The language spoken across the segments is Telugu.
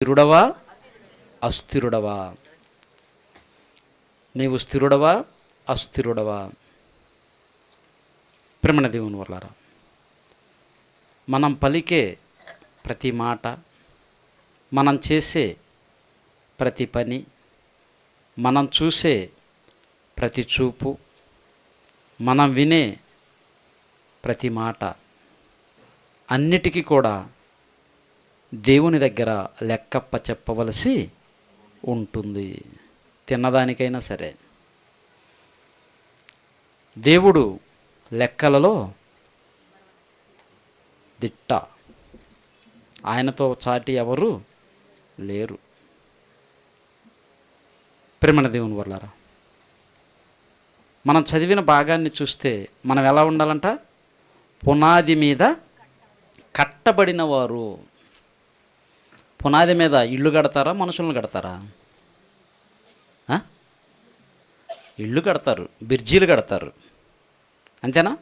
స్థిరుడవా అస్థిరుడవా? నీవు స్థిరుడవా అస్థిరుడవా? ప్రేమణ దేవుని వల్లారా, మనం పలికే ప్రతి మాట, మనం చేసే ప్రతి పని, మనం చూసే ప్రతి చూపు, మనం వినే ప్రతి మాట అన్నిటికీ కూడా దేవుని దగ్గర లెక్కప్ప చెప్పవలసి ఉంటుంది. తిన్నదానికైనా సరే దేవుడు లెక్కలలో దిట్ట. ఆయనతో చాటి ఎవరు లేరు. ప్రేమణ దేవుని వల్లారా, మనం చదివిన భాగాన్ని చూస్తే మనం ఎలా ఉండాలంట? పునాది మీద కట్టబడిన వారు. పునాది మీద ఇల్లు కడతారా, మనుషులను కడతారా? ఇల్లు కడతారు, బిర్జీలు కడతారు, అంతేనా?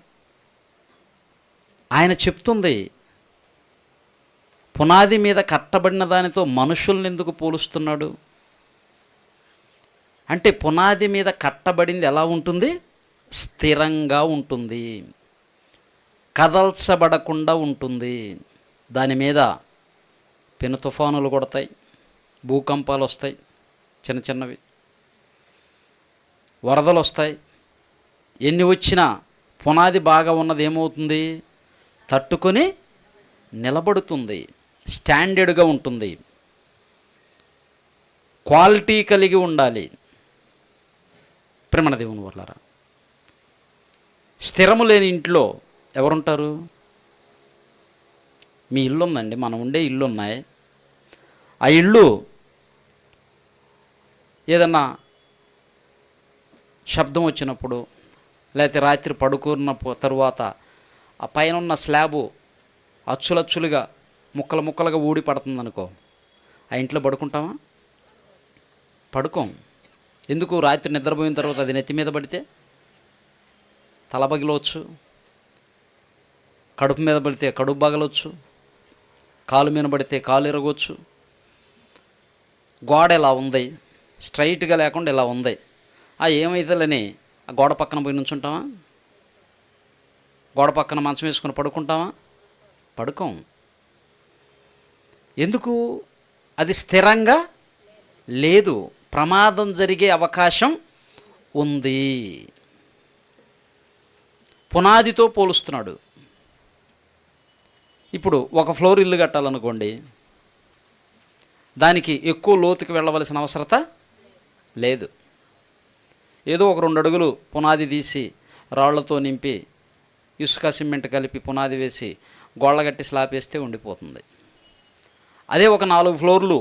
ఆయన చెప్తుంది, పునాది మీద కట్టబడిన దానితో మనుషుల్ని ఎందుకు పోలుస్తున్నాడు అంటే, పునాది మీద కట్టబడింది ఎలా ఉంటుంది? స్థిరంగా ఉంటుంది, కదల్చబడకుండా ఉంటుంది. దాని మీద పెను తుఫానులు కొడతాయి, భూకంపాలు వస్తాయి, చిన్న చిన్నవి వరదలు వస్తాయి. ఎన్ని వచ్చినా పునాది బాగా ఉన్నది ఏమవుతుంది? తట్టుకొని నిలబడుతుంది, స్టాండర్డ్గా ఉంటుంది, క్వాలిటీ కలిగి ఉండాలి. ప్రేమణ దేవుని వల్లారా, స్థిరము లేని ఇంట్లో ఎవరుంటారు? మీ ఇల్లు ఉందండి, మనం ఉండే ఇల్లు ఉన్నాయి. ఆ ఇల్లు ఏదన్నా శబ్దం వచ్చినప్పుడు, లేకపోతే రాత్రి పడుకున్న తరువాత ఆ పైన ఉన్న స్లాబు అచ్చులచ్చులుగా ముక్కలు ముక్కలుగా ఊడి పడుతుంది అనుకో, ఆ ఇంట్లో పడుకుంటామా? పడుకోం. ఎందుకు? రాత్రి నిద్రపోయిన తర్వాత అది నెత్తి మీద పడితే తల పగిలవచ్చు, కడుపు మీద పడితే కడుపు పగలవచ్చు, కాలు మీద పడితే కాలు ఇరగవచ్చు. గోడ ఇలా ఉంది, స్ట్రైట్గా లేకుండా ఇలా ఉంది, ఏమైతేలని ఆ గోడ పక్కన పోయి నుంచుంటామా? గోడ పక్కన మంచం వేసుకుని పడుకుంటామా? పడుకోం. ఎందుకు? అది స్థిరంగా లేదు, ప్రమాదం జరిగే అవకాశం ఉంది. పునాదితో పోలుస్తున్నాడు. ఇప్పుడు ఒక ఫ్లోర్ ఇల్లు కట్టాలనుకోండి, దానికి ఎక్కువ లోతుకి వెళ్ళవలసిన అవసరత లేదు. ఏదో ఒక 2 అడుగులు పునాది తీసి రాళ్లతో నింపి ఇసుక సిమెంట్ కలిపి పునాది వేసి గోళ్ళగట్టి స్లాబ్ వేస్తే ఉండిపోతుంది. అదే ఒక 4 ఫ్లోర్లు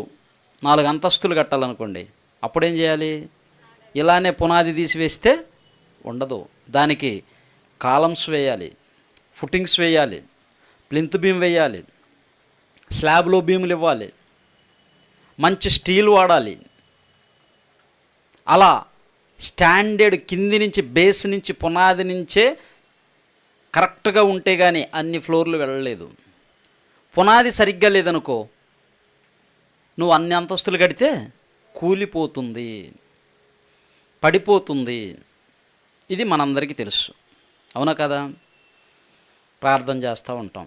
4 అంతస్తులు కట్టాలనుకోండి, అప్పుడేం చేయాలి? ఇలానే పునాది తీసి వేస్తే ఉండదు. దానికి కాలమ్స్ వేయాలి, ఫుటింగ్స్ వేయాలి, ప్లింత్ బీమ్ వేయాలి, స్లాబ్లో బీములు ఇవ్వాలి, మంచి స్టీల్ వాడాలి. అలా స్టాండర్డ్ కింది నుంచి, బేస్ నుంచి, పునాది నుంచే కరెక్ట్గా ఉంటే కానీ అన్ని ఫ్లోర్లు వెళ్ళలేదు. పునాది సరిగ్గా లేదనుకో, నువ్వు అన్ని అంతస్తులు కడితే కూలిపోతుంది, పడిపోతుంది. ఇది మనందరికీ తెలుసు, అవునా కదా? ప్రార్థన చేస్తూ ఉంటాం.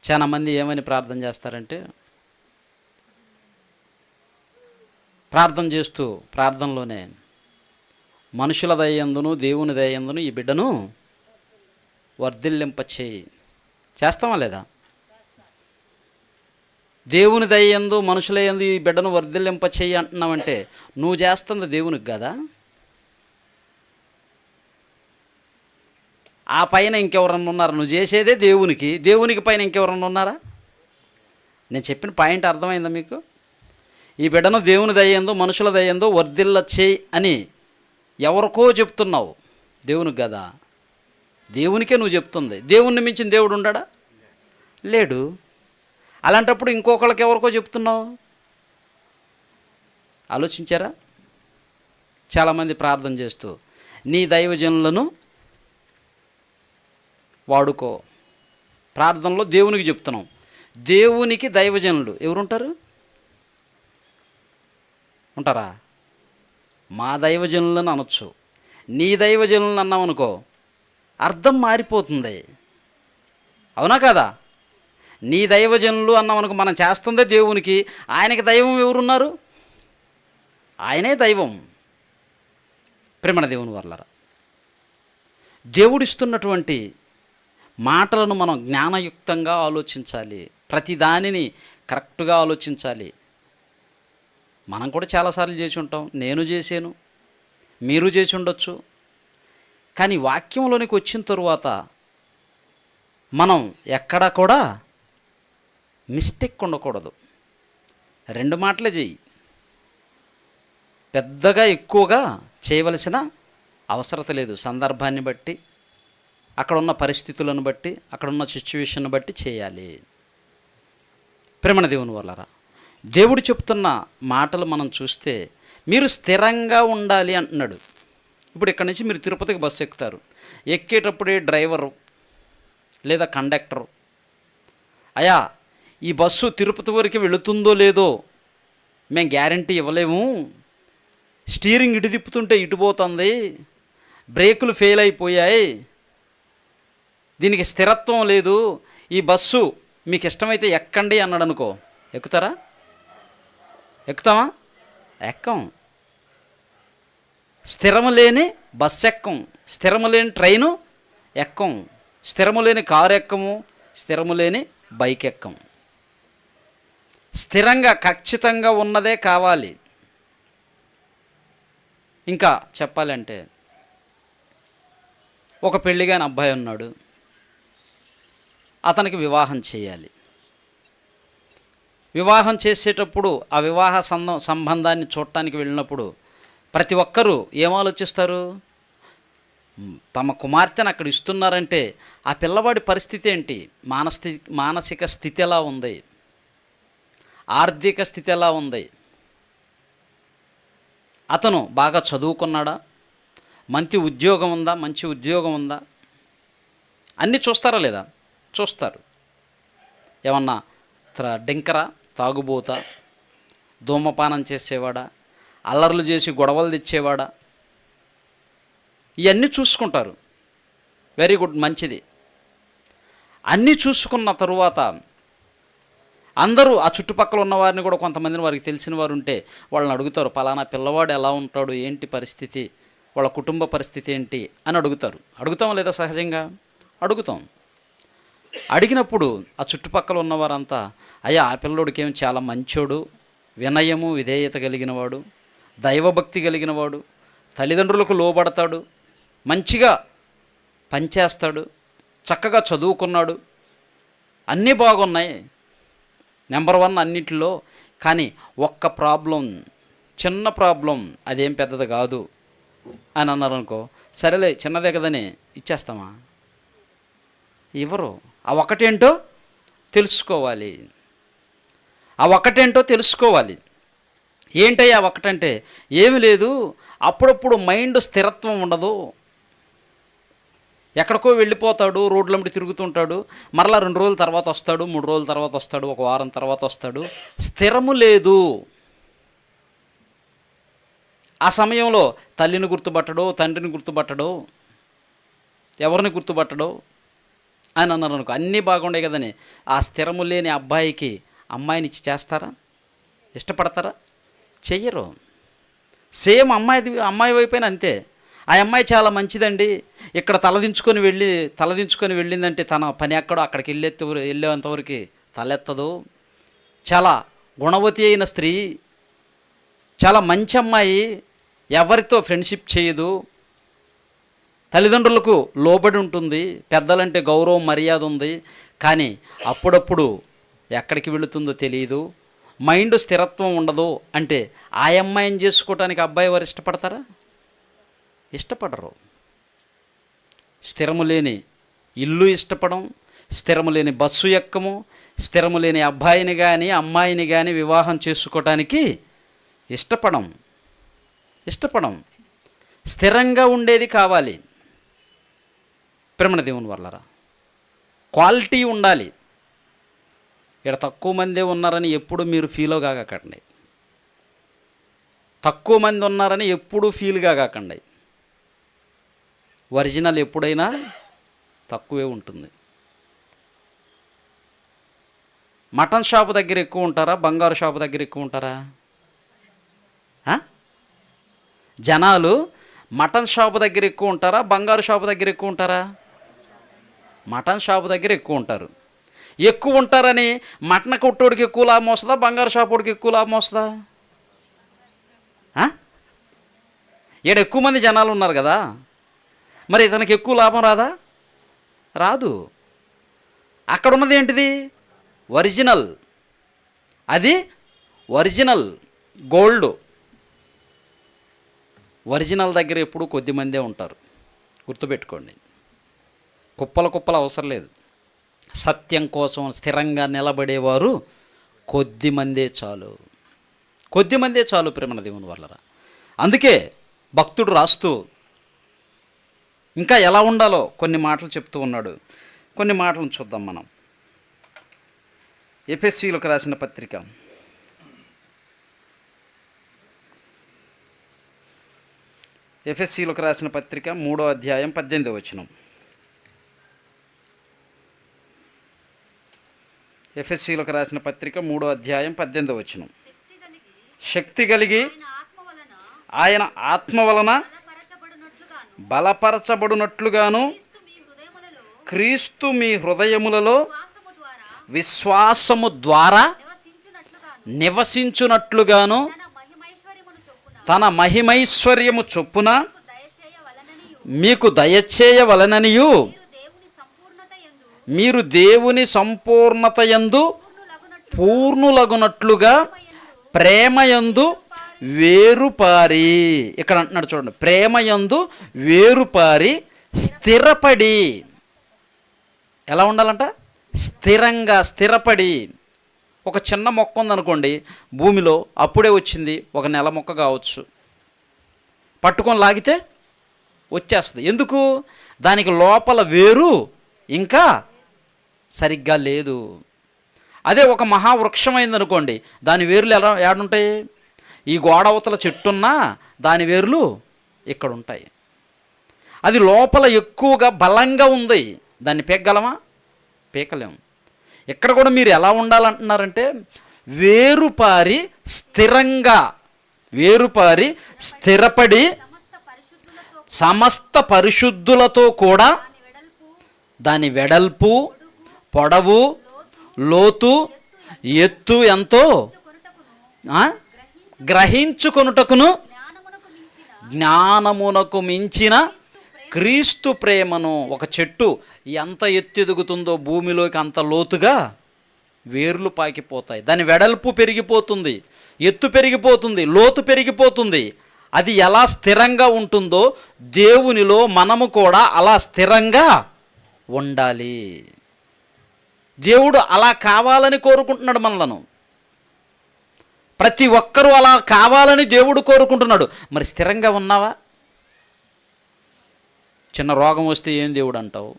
చాలామంది ఏమని ప్రార్థన చేస్తారంటే, ప్రార్థన చేస్తూ ప్రార్థనలోనే మనుషుల దయందును దేవుని దయందును ఈ బిడ్డను వర్ధిల్లింపచేయి. చేస్తామా లేదా? దేవుని దయందు మనుషుల యందు ఈ బిడ్డను వర్ధిల్లింపచేయి అంటున్నావంటే నువ్వు చేస్తుంది దేవునికి కదా. ఆ పైన ఇంకెవరన్నా ఉన్నారా? నువ్వు చేసేదే దేవునికి, దేవునికి పైన ఇంకెవరన్నా ఉన్నారా? నేను చెప్పిన పాయింట్ అర్థమైందా మీకు? ఈ బిడ్డను దేవుని దయ్యందో మనుషుల దయ్యందో వర్ధిల్ల చేయి అని ఎవరికో చెప్తున్నావు, దేవునికి కదా. దేవునికే నువ్వు చెప్తుంది. దేవుణ్ణి మించిన దేవుడు ఉండడా? లేడు. అలాంటప్పుడు ఇంకొకళ్ళకి ఎవరికో చెప్తున్నావు? ఆలోచించారా? చాలామంది ప్రార్థన చేస్తూ నీ దైవజనులను వాడుకో, ప్రార్థనలో దేవునికి చెప్తున్నాం, దేవునికి దైవజనులు ఎవరుంటారు? ఉంటారా? మా దైవజనులను అనొచ్చు. నీ దైవజనులను అన్నామనుకో అర్థం మారిపోతుంది. అవునా కదా? నీ దైవజనులు అన్నామనుకో మనం చేస్తుందే దేవునికి, ఆయనకి దైవం ఎవరున్నారు? ఆయనే దైవం. ప్రేమణ దేవుని వర్లారా, దేవుడిస్తున్నటువంటి మాటలను మనం జ్ఞానయుక్తంగా ఆలోచించాలి. ప్రతి దానిని కరెక్ట్గా ఆలోచించాలి. మనం కూడా చాలాసార్లు చేసి ఉంటాం, నేను చేశాను, మీరు చేసి ఉండొచ్చు. కానీ వాక్యంలోనికి వచ్చిన తరువాత మనం ఎక్కడా కూడా మిస్టేక్ ఉండకూడదు. 2 మాటలే చెయ్యి, పెద్దగా ఎక్కువగా చేయవలసిన అవసరత లేదు. సందర్భాన్ని బట్టి, అక్కడున్న పరిస్థితులను బట్టి, అక్కడున్న సిచ్యువేషన్ బట్టి చేయాలి. ప్రేమణ దేవుని వల్లరా, దేవుడు చెప్తున్న మాటలు మనం చూస్తే మీరు స్థిరంగా ఉండాలి అంటున్నాడు. ఇప్పుడు ఇక్కడి నుంచి మీరు తిరుపతికి బస్సు ఎక్కుతారు. ఎక్కేటప్పుడే డ్రైవరు లేదా కండక్టరు, అయ్యా ఈ బస్సు తిరుపతి వరకు వెళుతుందో లేదో మేము గ్యారంటీ ఇవ్వలేము, స్టీరింగ్ ఇటు తిప్పుతుంటే ఇటు పోతుంది, బ్రేకులు ఫెయిల్ అయిపోయాయి, దీనికి స్థిరత్వం లేదు, ఈ బస్సు మీకు ఇష్టమైతే ఎక్కండి అన్నాడు అనుకో, ఎక్కుతారా? ఎక్కుతామా? ఎక్కం. స్థిరము లేని బస్సు ఎక్కం, స్థిరము లేని ట్రైను ఎక్కం, స్థిరము లేని కారు ఎక్కము, స్థిరము లేని బైక్ ఎక్కం. స్థిరంగా ఖచ్చితంగా ఉన్నదే కావాలి. ఇంకా చెప్పాలంటే ఒక పెళ్ళిగాని అబ్బాయి ఉన్నాడు, అతనికి వివాహం చేయాలి. వివాహం చేసేటప్పుడు ఆ వివాహ సంబంధాన్ని చూడటానికి వెళ్ళినప్పుడు ప్రతి ఒక్కరూ ఏం ఆలోచిస్తారు? తమ కుమార్తెను అక్కడ ఇస్తున్నారంటే ఆ పిల్లవాడి పరిస్థితి ఏంటి, మానసిక స్థితి ఎలా ఉంది, ఆర్థిక స్థితి ఎలా ఉంది, అతను బాగా చదువుకున్నాడా, మంచి ఉద్యోగం ఉందా, అన్నీ చూస్తారా లేదా? చూస్తారు. ఏమన్నా డింకరా, తాగుబోత, ధూమపానం చేసేవాడా, అల్లర్లు చేసి గొడవలు తెచ్చేవాడా, ఇవన్నీ చూసుకుంటారు. వెరీ గుడ్, మంచిది. అన్నీ చూసుకున్న తరువాత అందరూ ఆ చుట్టుపక్కల ఉన్నవారిని కూడా కొంతమందిని వారికి తెలిసిన వారు ఉంటే వాళ్ళని అడుగుతారు, పలానా పిల్లవాడు ఎలా ఉంటాడు, ఏంటి పరిస్థితి, వాళ్ళ కుటుంబ పరిస్థితి ఏంటి అని అడుగుతారు. అడుగుతాం లేదా? సహజంగా అడుగుతాం. అడిగినప్పుడు ఆ చుట్టుపక్కల ఉన్నవారంతా, అయ్యా ఆ పిల్లోడికి ఏమి చాలా మంచోడు, వినయము విధేయత కలిగినవాడు, దైవభక్తి కలిగినవాడు, తల్లిదండ్రులకు లోబడతాడు, మంచిగా పనిచేస్తాడు, చక్కగా చదువుకున్నాడు, అన్నీ బాగున్నాయి, నెంబర్ 1 అన్నింటిలో. కానీ ఒక్క ప్రాబ్లం, చిన్న ప్రాబ్లం, అదేం పెద్దది కాదు అని అన్నారనుకో, సరేలే చిన్నదే కదని ఇచ్చేస్తామా? ఎవరు? ఆ ఒకటేంటో తెలుసుకోవాలి. ఆ ఒకటేంటో తెలుసుకోవాలి. ఏంటయ్యా ఒకటంటే? ఏమి లేదు, అప్పుడప్పుడు మైండ్ స్థిరత్వం ఉండదు, ఎక్కడికో వెళ్ళిపోతాడు, రోడ్లమ్మడి తిరుగుతుంటాడు, మరలా 2 రోజుల తర్వాత వస్తాడు, 3 రోజుల తర్వాత వస్తాడు, 1 వారం తర్వాత వస్తాడు, స్థిరము లేదు. ఆ సమయంలో తల్లిని గుర్తుపట్టడో, తండ్రిని గుర్తుపట్టడో, ఎవరిని గుర్తుపట్టడో అని అన్నారు అనుకో, అన్నీ బాగుండే కదని ఆ స్థిరము లేని అబ్బాయికి అమ్మాయిని ఇచ్చి చేస్తారా? ఇష్టపడతారా? చెయ్యరు. సేమ్ అమ్మాయి వైపైన అంతే. ఆ అమ్మాయి చాలా మంచిదండి, ఇక్కడ తలదించుకొని వెళ్ళిందంటే తన పని ఎక్కడో అక్కడికి వెళ్ళేంతవరకు తలెత్తదు, చాలా గుణవతి అయిన స్త్రీ, చాలా మంచి అమ్మాయి, ఎవరితో ఫ్రెండ్షిప్ చేయదు, తల్లిదండ్రులకు లోబడి ఉంటుంది, పెద్దలంటే గౌరవం మర్యాద ఉంది. కానీ అప్పుడప్పుడు ఎక్కడికి వెళుతుందో తెలియదు, మైండ్ స్థిరత్వం ఉండదు అంటే ఆ అమ్మాయిని చేసుకోవటానికి అబ్బాయి వారు ఇష్టపడతారా? ఇష్టపడరు. స్థిరము లేని ఇల్లు ఇష్టపడం, స్థిరము లేని బస్సు ఎక్కము, స్థిరము లేని అబ్బాయిని కానీ అమ్మాయిని కానీ వివాహం చేసుకోవటానికి ఇష్టపడం. స్థిరంగా ఉండేది కావాలి. ప్రేమణ దేవుని వల్లరా, క్వాలిటీ ఉండాలి. ఇక్కడ తక్కువ మందే ఉన్నారని ఎప్పుడు మీరు ఫీల్ కాకండి. తక్కువ మంది ఉన్నారని ఎప్పుడు ఫీల్గా కాకండి. ఒరిజినల్ ఎప్పుడైనా తక్కువే ఉంటుంది. మటన్ షాపు దగ్గర ఎక్కువ ఉంటారా, బంగారు షాపు దగ్గర ఎక్కువ ఉంటారా? జనాలు మటన్ షాపు దగ్గర ఎక్కువ ఉంటారా, బంగారు షాపు దగ్గర ఎక్కువ ఉంటారా? మటన్ షాపు దగ్గర ఎక్కువ ఉంటారు. ఎక్కువ ఉంటారని మటన్ కొట్టోడికి ఎక్కువ లాభం వస్తుందా, బంగారు షాపుడికి ఎక్కువ లాభం వస్తుందా? ఈడ ఎక్కువ మంది జనాలు ఉన్నారు కదా, మరి ఇతనికి ఎక్కువ లాభం రాదా? రాదు. అక్కడ ఉన్నది ఏంటిది? ఒరిజినల్. అది ఒరిజినల్ గోల్డ్. ఒరిజినల్ దగ్గర ఎప్పుడు కొద్దిమందే ఉంటారు, గుర్తుపెట్టుకోండి. కుప్పల కుప్పలు అవసరం లేదు. సత్యం కోసం స్థిరంగా నిలబడేవారు కొద్దిమందే చాలు. కొద్దిమందే చాలు ప్రేమ దేవుని వల్లరా. అందుకే భక్తుడు రాస్తూ ఇంకా ఎలా ఉండాలో కొన్ని మాటలు చెప్తూ ఉన్నాడు. కొన్ని మాటలను చూద్దాం మనం. ఎఫెసీయులకు రాసిన పత్రిక, ఎఫెసీయులకు రాసిన పత్రిక 3వ అధ్యాయం 18వ వచనం. ఎఫెసీయులకు రాసిన పత్రిక 3వ అధ్యాయం 18వ వచనం. శక్తి కలిగి ఆయన ఆత్మ వలన బలపరచబడినట్లుగాను క్రీస్తు మీ హృదయములలో విశ్వాసము ద్వారా నివసించునట్లుగాను తన మహిమైశ్వర్యము చొప్పున మీకు దయచేయవలననియు మీరు దేవుని సంపూర్ణతయందు పూర్ణులగునట్లుగా ప్రేమయందు వేరుపారి. ఇక్కడ అంటున్నాడు చూడండి, ప్రేమయందు వేరుపారి స్థిరపడి. ఎలా ఉండాలంట? స్థిరంగా, స్థిరపడి. ఒక చిన్న మొక్క ఉందనుకోండి భూమిలో, అప్పుడే వచ్చింది, ఒక నెల మొక్క కావచ్చు, పట్టుకొని లాగితే వచ్చేస్తుంది. ఎందుకు? దానికి లోపల వేరు ఇంకా సరిగ్గా లేదు. అదే ఒక మహావృక్షమైందనుకోండి, దాని వేర్లు ఎలా ఏడుంటాయి? ఈ గోడ అవతల చెట్టున్నా దాని వేర్లు ఇక్కడ ఉంటాయి. అది లోపల ఎక్కువగా బలంగా ఉంది, దాన్ని పీకగలమా? పీకలేము. ఇక్కడ కూడా మీరు ఎలా ఉండాలంటున్నారంటే వేరుపారి స్థిరంగా, వేరుపారి స్థిరపడి సమస్త పరిశుద్ధులతో కూడా దాని వెడల్పు, పొడవు, లోతు, ఎత్తు ఎంతో గ్రహించుకొనుటకును జ్ఞానమునకు మించిన క్రీస్తు ప్రేమను. ఒక చెట్టు ఎంత ఎత్తు ఎదుగుతుందో భూమిలోకి అంత లోతుగా వేర్లు పాకిపోతాయి. దాని వెడల్పు పెరిగిపోతుంది, ఎత్తు పెరిగిపోతుంది, లోతు పెరిగిపోతుంది. అది ఎలా స్థిరంగా ఉంటుందో దేవునిలో మనము కూడా అలా స్థిరంగా ఉండాలి. దేవుడు అలా కావాలని కోరుకుంటున్నాడు మనలను. ప్రతి ఒక్కరూ అలా కావాలని దేవుడు కోరుకుంటున్నాడు. మరి స్థిరంగా ఉన్నావా? చిన్న రోగం వస్తే ఏం దేవుడు అంటావు?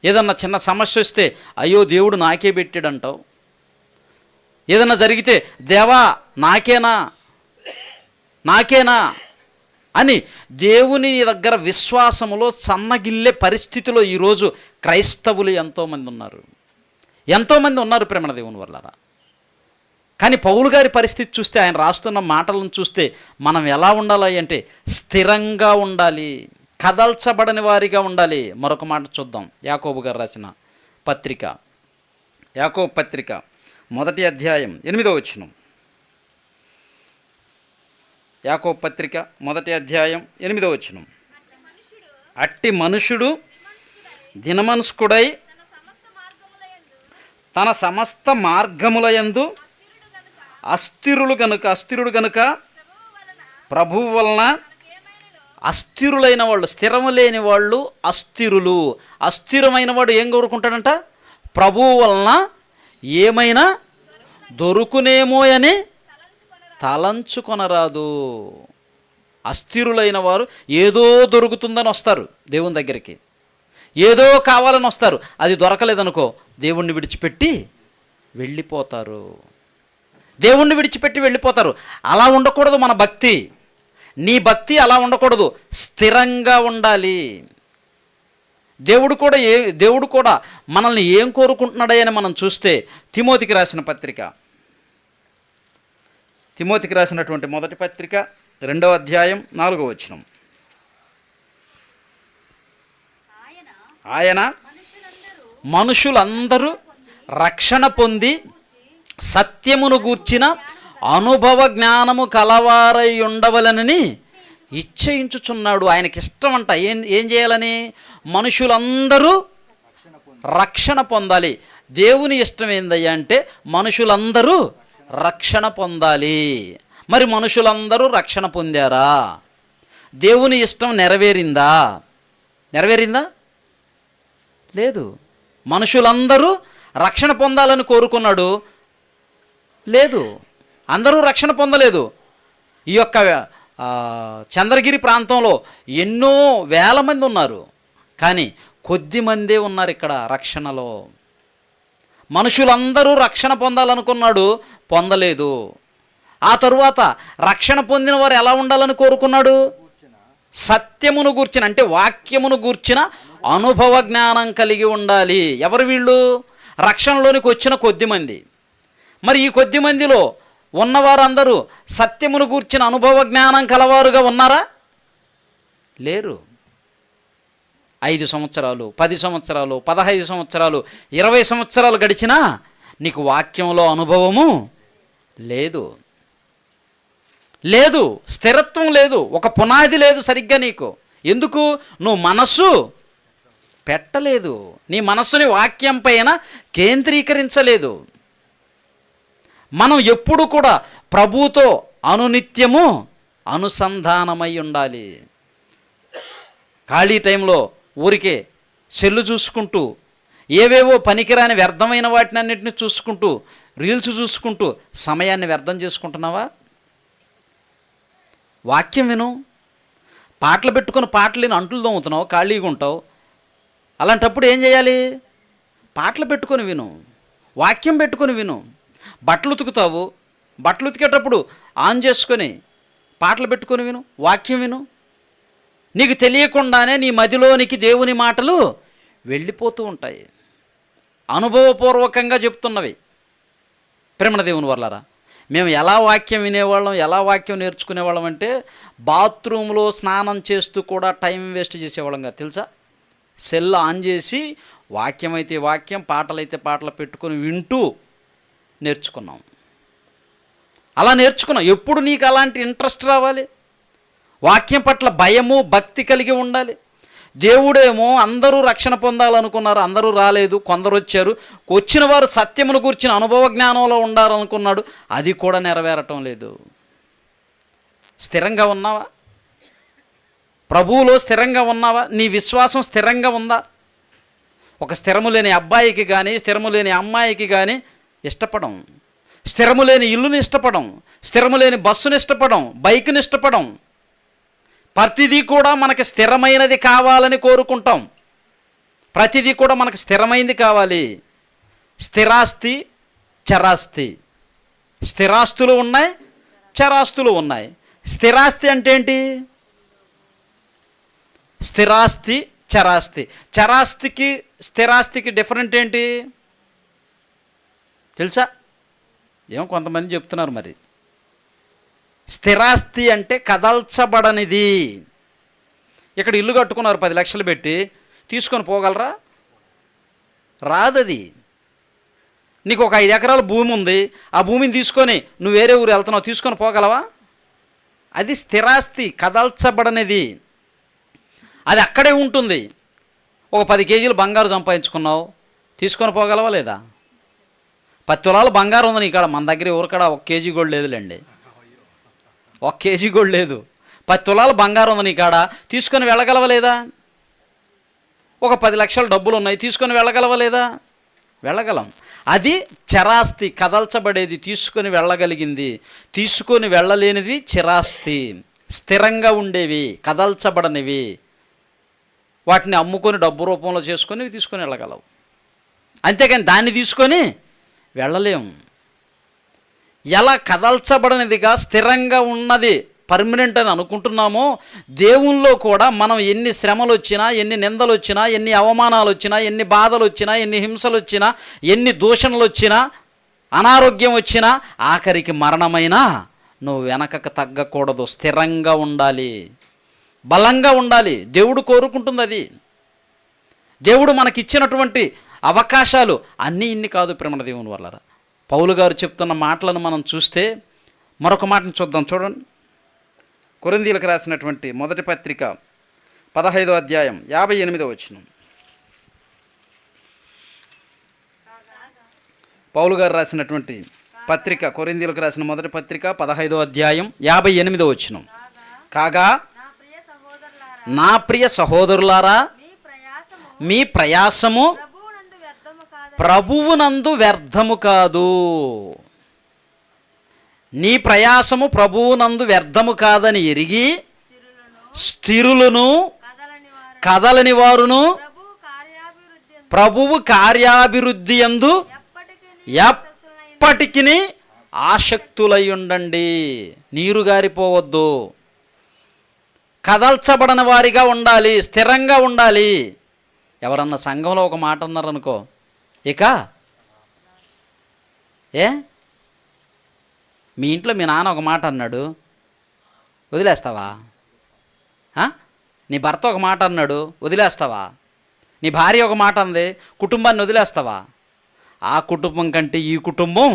ఏదన్నా చిన్న సమస్య వస్తే అయ్యో దేవుడు నాకే పెట్టాడు అంటావు. ఏదన్నా జరిగితే దేవా నాకేనా నాకేనా అని దేవుని దగ్గర విశ్వాసములో సన్నగిల్లే పరిస్థితిలో ఈరోజు క్రైస్తవులు ఎంతోమంది ఉన్నారు, ఎంతోమంది ఉన్నారు ప్రేమ దేవుని వల్లరా. కానీ పౌలు గారి పరిస్థితి చూస్తే, ఆయన రాస్తున్న మాటలను చూస్తే మనం ఎలా ఉండాలి అంటే స్థిరంగా ఉండాలి, కదల్చబడని వారిగా ఉండాలి. మరొక మాట చూద్దాం. యాకోబు గారు రాసిన పత్రిక, యాకోబు పత్రిక 1వ అధ్యాయం 8వ వచనం. యాకోబు పత్రిక 1వ అధ్యాయం 8వ వచనం. అట్టి మనుషుడు దినమనుష్కుడై తన సమస్త మార్గములయందు అస్థిరుడు గనుక ప్రభువు వలన అస్థిరులైన వాళ్ళు, స్థిరము లేని వాళ్ళు అస్థిరులు. అస్థిరమైన వాడు ఏం కోరుకుంటాడంట? ప్రభువు వలన ఏమైనా దొరుకునేమో అని తలంచుకొనరాదు. అస్థిరులైన వారు ఏదో దొరుకుతుందని వస్తారు దేవుని దగ్గరికి. ఏదో కావాలని వస్తారు, అది దొరకలేదనుకో దేవుణ్ణి విడిచిపెట్టి వెళ్ళిపోతారు. దేవుణ్ణి విడిచిపెట్టి వెళ్ళిపోతారు. అలా ఉండకూడదు మన భక్తి. నీ భక్తి అలా ఉండకూడదు, స్థిరంగా ఉండాలి. దేవుడు కూడా మనల్ని ఏం కోరుకుంటున్నాడని మనం చూస్తే తిమోతికి రాసినటువంటి మొదటి పత్రిక 2వ అధ్యాయం 4వ వచనం. ఆయన మనుషులందరూ రక్షణ పొంది సత్యమును గూర్చిన అనుభవ జ్ఞానము కలవారై ఉండవలనని ఇచ్చయించుచున్నాడు. ఆయనకి ఇష్టం అంట. ఏం చేయాలని? మనుషులందరూ రక్షణ పొందాలి. దేవుని ఇష్టం ఏందయ్యా అంటే మనుషులందరూ రక్షణ పొందాలి. మరి మనుషులందరూ రక్షణ పొందారా? దేవుని ఇష్టం నెరవేరిందా? లేదు. మనుషులందరూ రక్షణ పొందాలని కోరుకున్నాడు, లేదు. అందరూ రక్షణ పొందలేదు. ఈ యొక్క చంద్రగిరి ప్రాంతంలో ఎన్నో వేల మంది ఉన్నారు, కానీ కొద్ది మందే ఉన్నారు ఇక్కడ రక్షణలో. మనుషులందరూ రక్షణ పొందాలనుకున్నాడు, పొందలేదు. ఆ తరువాత రక్షణ పొందిన వారు ఎలా ఉండాలని కోరుకున్నాడు? సత్యమును గూర్చిన, అంటే వాక్యమును గూర్చిన అనుభవ జ్ఞానం కలిగి ఉండాలి. ఎవరు వీళ్ళు? రక్షణలోనికి వచ్చిన కొద్ది మంది. మరి ఈ కొద్ది మందిలో ఉన్నవారందరూ సత్యమును గూర్చిన అనుభవ జ్ఞానం కలవారుగా ఉన్నారా? లేరు. 5 సంవత్సరాలు, 10 సంవత్సరాలు, 15 సంవత్సరాలు, 20 సంవత్సరాలు గడిచినా నీకు వాక్యంలో అనుభవము లేదు, స్థిరత్వం లేదు, ఒక పునాది లేదు సరిగ్గా నీకు. ఎందుకు? నువ్వు మనస్సు పెట్టలేదు, నీ మనస్సుని వాక్యం పైన కేంద్రీకరించలేదు. మనం ఎప్పుడు కూడా ప్రభువుతో అనునిత్యము అనుసంధానమై ఉండాలి. ఖాళీ టైంలో ఊరికే సెల్లు చూసుకుంటూ, ఏవేవో పనికిరాని వ్యర్థమైన వాటిని అన్నింటినీ చూసుకుంటూ, రీల్స్ చూసుకుంటూ సమయాన్ని వ్యర్థం చేసుకుంటున్నావా? వాక్యం విను. పాటలు పెట్టుకుని పాటలు విని అంటులు దొంగతున్నావు, ఖాళీగా ఉంటావు. అలాంటప్పుడు ఏం చేయాలి? పాటలు పెట్టుకొని విను, వాక్యం పెట్టుకొని విను. బట్టలు ఉతుకుతావు, బట్టలు ఉతికేటప్పుడు ఆన్ చేసుకొని పాటలు పెట్టుకొని విను, వాక్యం విను. నీకు తెలియకుండానే నీ మదిలోనికి దేవుని మాటలు వెళ్ళిపోతూ ఉంటాయి. అనుభవపూర్వకంగా చెప్తున్నవి. ప్రేమణ దేవుని వర్లారా, మేము ఎలా వాక్యం వినేవాళ్ళం, ఎలా వాక్యం నేర్చుకునేవాళ్ళం అంటే బాత్రూంలో స్నానం చేస్తూ కూడా టైం వేస్ట్ చేసేవాళ్ళంగా తెలుసా. సెల్ ఆన్ చేసి వాక్యం అయితే వాక్యం, పాటలైతే పాటలు పెట్టుకొని వింటూ నేర్చుకున్నాం. అలా నేర్చుకున్నాం. ఎప్పుడు నీకు అలాంటి ఇంట్రెస్ట్ రావాలి? వాక్యం పట్ల భయము, భక్తి కలిగి ఉండాలి. దేవుడేమో అందరూ రక్షణ పొందాలనుకున్నారు, అందరూ రాలేదు, కొందరు వచ్చారు. వచ్చిన వారు సత్యమును గూర్చిన అనుభవ జ్ఞానంలో ఉండాలనుకున్నాడు, అది కూడా నెరవేరటం లేదు. స్థిరంగా ఉన్నావా? ప్రభువులో స్థిరంగా ఉన్నావా? నీ విశ్వాసం స్థిరంగా ఉందా? ఒక స్థిరము లేని అబ్బాయికి కానీ, స్థిరము లేని అమ్మాయికి కానీ ఇష్టపడం. స్థిరము లేని ఇల్లుని ఇష్టపడం, స్థిరము లేని బస్సుని ఇష్టపడం, బైక్ని ఇష్టపడం. ప్రతిదీ కూడా మనకి స్థిరమైనది కావాలని కోరుకుంటాం. ప్రతిదీ కూడా మనకు స్థిరమైనది కావాలి. స్థిరాస్తి, చరాస్తి. స్థిరాస్తులు ఉన్నాయి, చరాస్తులు ఉన్నాయి. స్థిరాస్తి అంటే ఏంటి? స్థిరాస్తి, చరాస్తి. చరాస్తికి స్థిరాస్తికి డిఫరెంట్ ఏంటి తెలుసా? ఏమో కొంతమంది చెప్తున్నారు. మరి స్థిరాస్తి అంటే కదల్చబడనిది. ఇక్కడ ఇల్లు కట్టుకున్నారు 10 లక్షలు పెట్టి, తీసుకొని పోగలరా? రాదది. నీకు ఒక 5 ఎకరాల భూమి ఉంది, ఆ భూమిని తీసుకొని నువ్వు వేరే ఊరు వెళ్తున్నావు, తీసుకొని పోగలవా? అది స్థిరాస్తి, కదల్చబడనిది. అది అక్కడే ఉంటుంది. ఒక 10 కేజీలు బంగారు సంపాదించుకున్నావు, తీసుకొని పోగలవా లేదా? 10 తులాలు బంగారం ఉంది నీకాడ. మన దగ్గర ఊరికాడ 1 కేజీ గోల్డ్ లేదులేండి, 1 కేజీ గోల్డ్ లేదు. 10 తులాలు బంగారం ఉంది నీకాడ, తీసుకొని వెళ్ళగలవా లేదా? ఒక 10 లక్షల డబ్బులు ఉన్నాయి, తీసుకొని వెళ్ళగలవా లేదా? వెళ్ళగలం. అది చరాస్తి, కదల్చబడేది, తీసుకొని వెళ్ళగలిగింది. తీసుకొని వెళ్ళలేనిది చిరాస్తి, స్థిరంగా ఉండేవి, కదల్చబడనివి. వాటిని అమ్ముకొని డబ్బు రూపంలో చేసుకొని తీసుకొని వెళ్ళగలవు. అంతేకాని దాన్ని తీసుకొని వెళ్ళలేము. ఎలా కదల్చబడినదిగా స్థిరంగా ఉన్నది పర్మనెంట్ అని అనుకుంటున్నామో, దేవుల్లో కూడా మనం ఎన్ని శ్రమలు వచ్చినా, ఎన్ని నిందలు వచ్చినా, ఎన్ని అవమానాలు వచ్చినా, ఎన్ని బాధలు వచ్చినా, ఎన్ని హింసలు వచ్చినా, ఎన్ని దూషణలు వచ్చినా, అనారోగ్యం వచ్చినా, ఆఖరికి మరణమైనా నువ్వు వెనకకు తగ్గకూడదు. స్థిరంగా ఉండాలి, బలంగా ఉండాలి. దేవుడు కోరుకుంటుంది అది. దేవుడు మనకిచ్చినటువంటి అవకాశాలు అన్నీ ఇన్ని కాదు ప్రేమల దేవుని వల్ల. పౌలు గారు చెప్తున్న మాటలను మనం చూస్తే మరొక మాటను చూద్దాం. చూడండి, కొరింథీయులకు రాసినటువంటి మొదటి పత్రిక 15వ అధ్యాయం 58వ వచనం. పౌలు గారు రాసినటువంటి పత్రిక, కొరింథీయులకు రాసిన మొదటి పత్రిక 15వ అధ్యాయం 58వ వచనం. కాగా నా ప్రియ సహోదరులారా, మీ ప్రయాసము ప్రభువునందు వ్యర్థము కాదు. నీ ప్రయాసము ప్రభువునందు వ్యర్థము కాదని ఎరిగి స్థిరులను కదలని వారును ప్రభువు కార్యాభివృద్ధి యందు ఎప్పటికీ ఆసక్తులై ఉండండి. నీరు గారిపోవద్దు, కదల్చబడని వారిగా ఉండాలి, స్థిరంగా ఉండాలి. ఎవరన్నా సంఘంలో ఒక మాట అన్నారనుకో, ఇక మీ ఇంట్లో మీ నాన్న ఒక మాట అన్నాడు, వదిలేస్తావా? నీ భర్త ఒక మాట అన్నాడు, వదిలేస్తావా? నీ భార్య ఒక మాట అంది, కుటుంబాన్ని వదిలేస్తావా? ఆ కుటుంబం కంటే ఈ కుటుంబం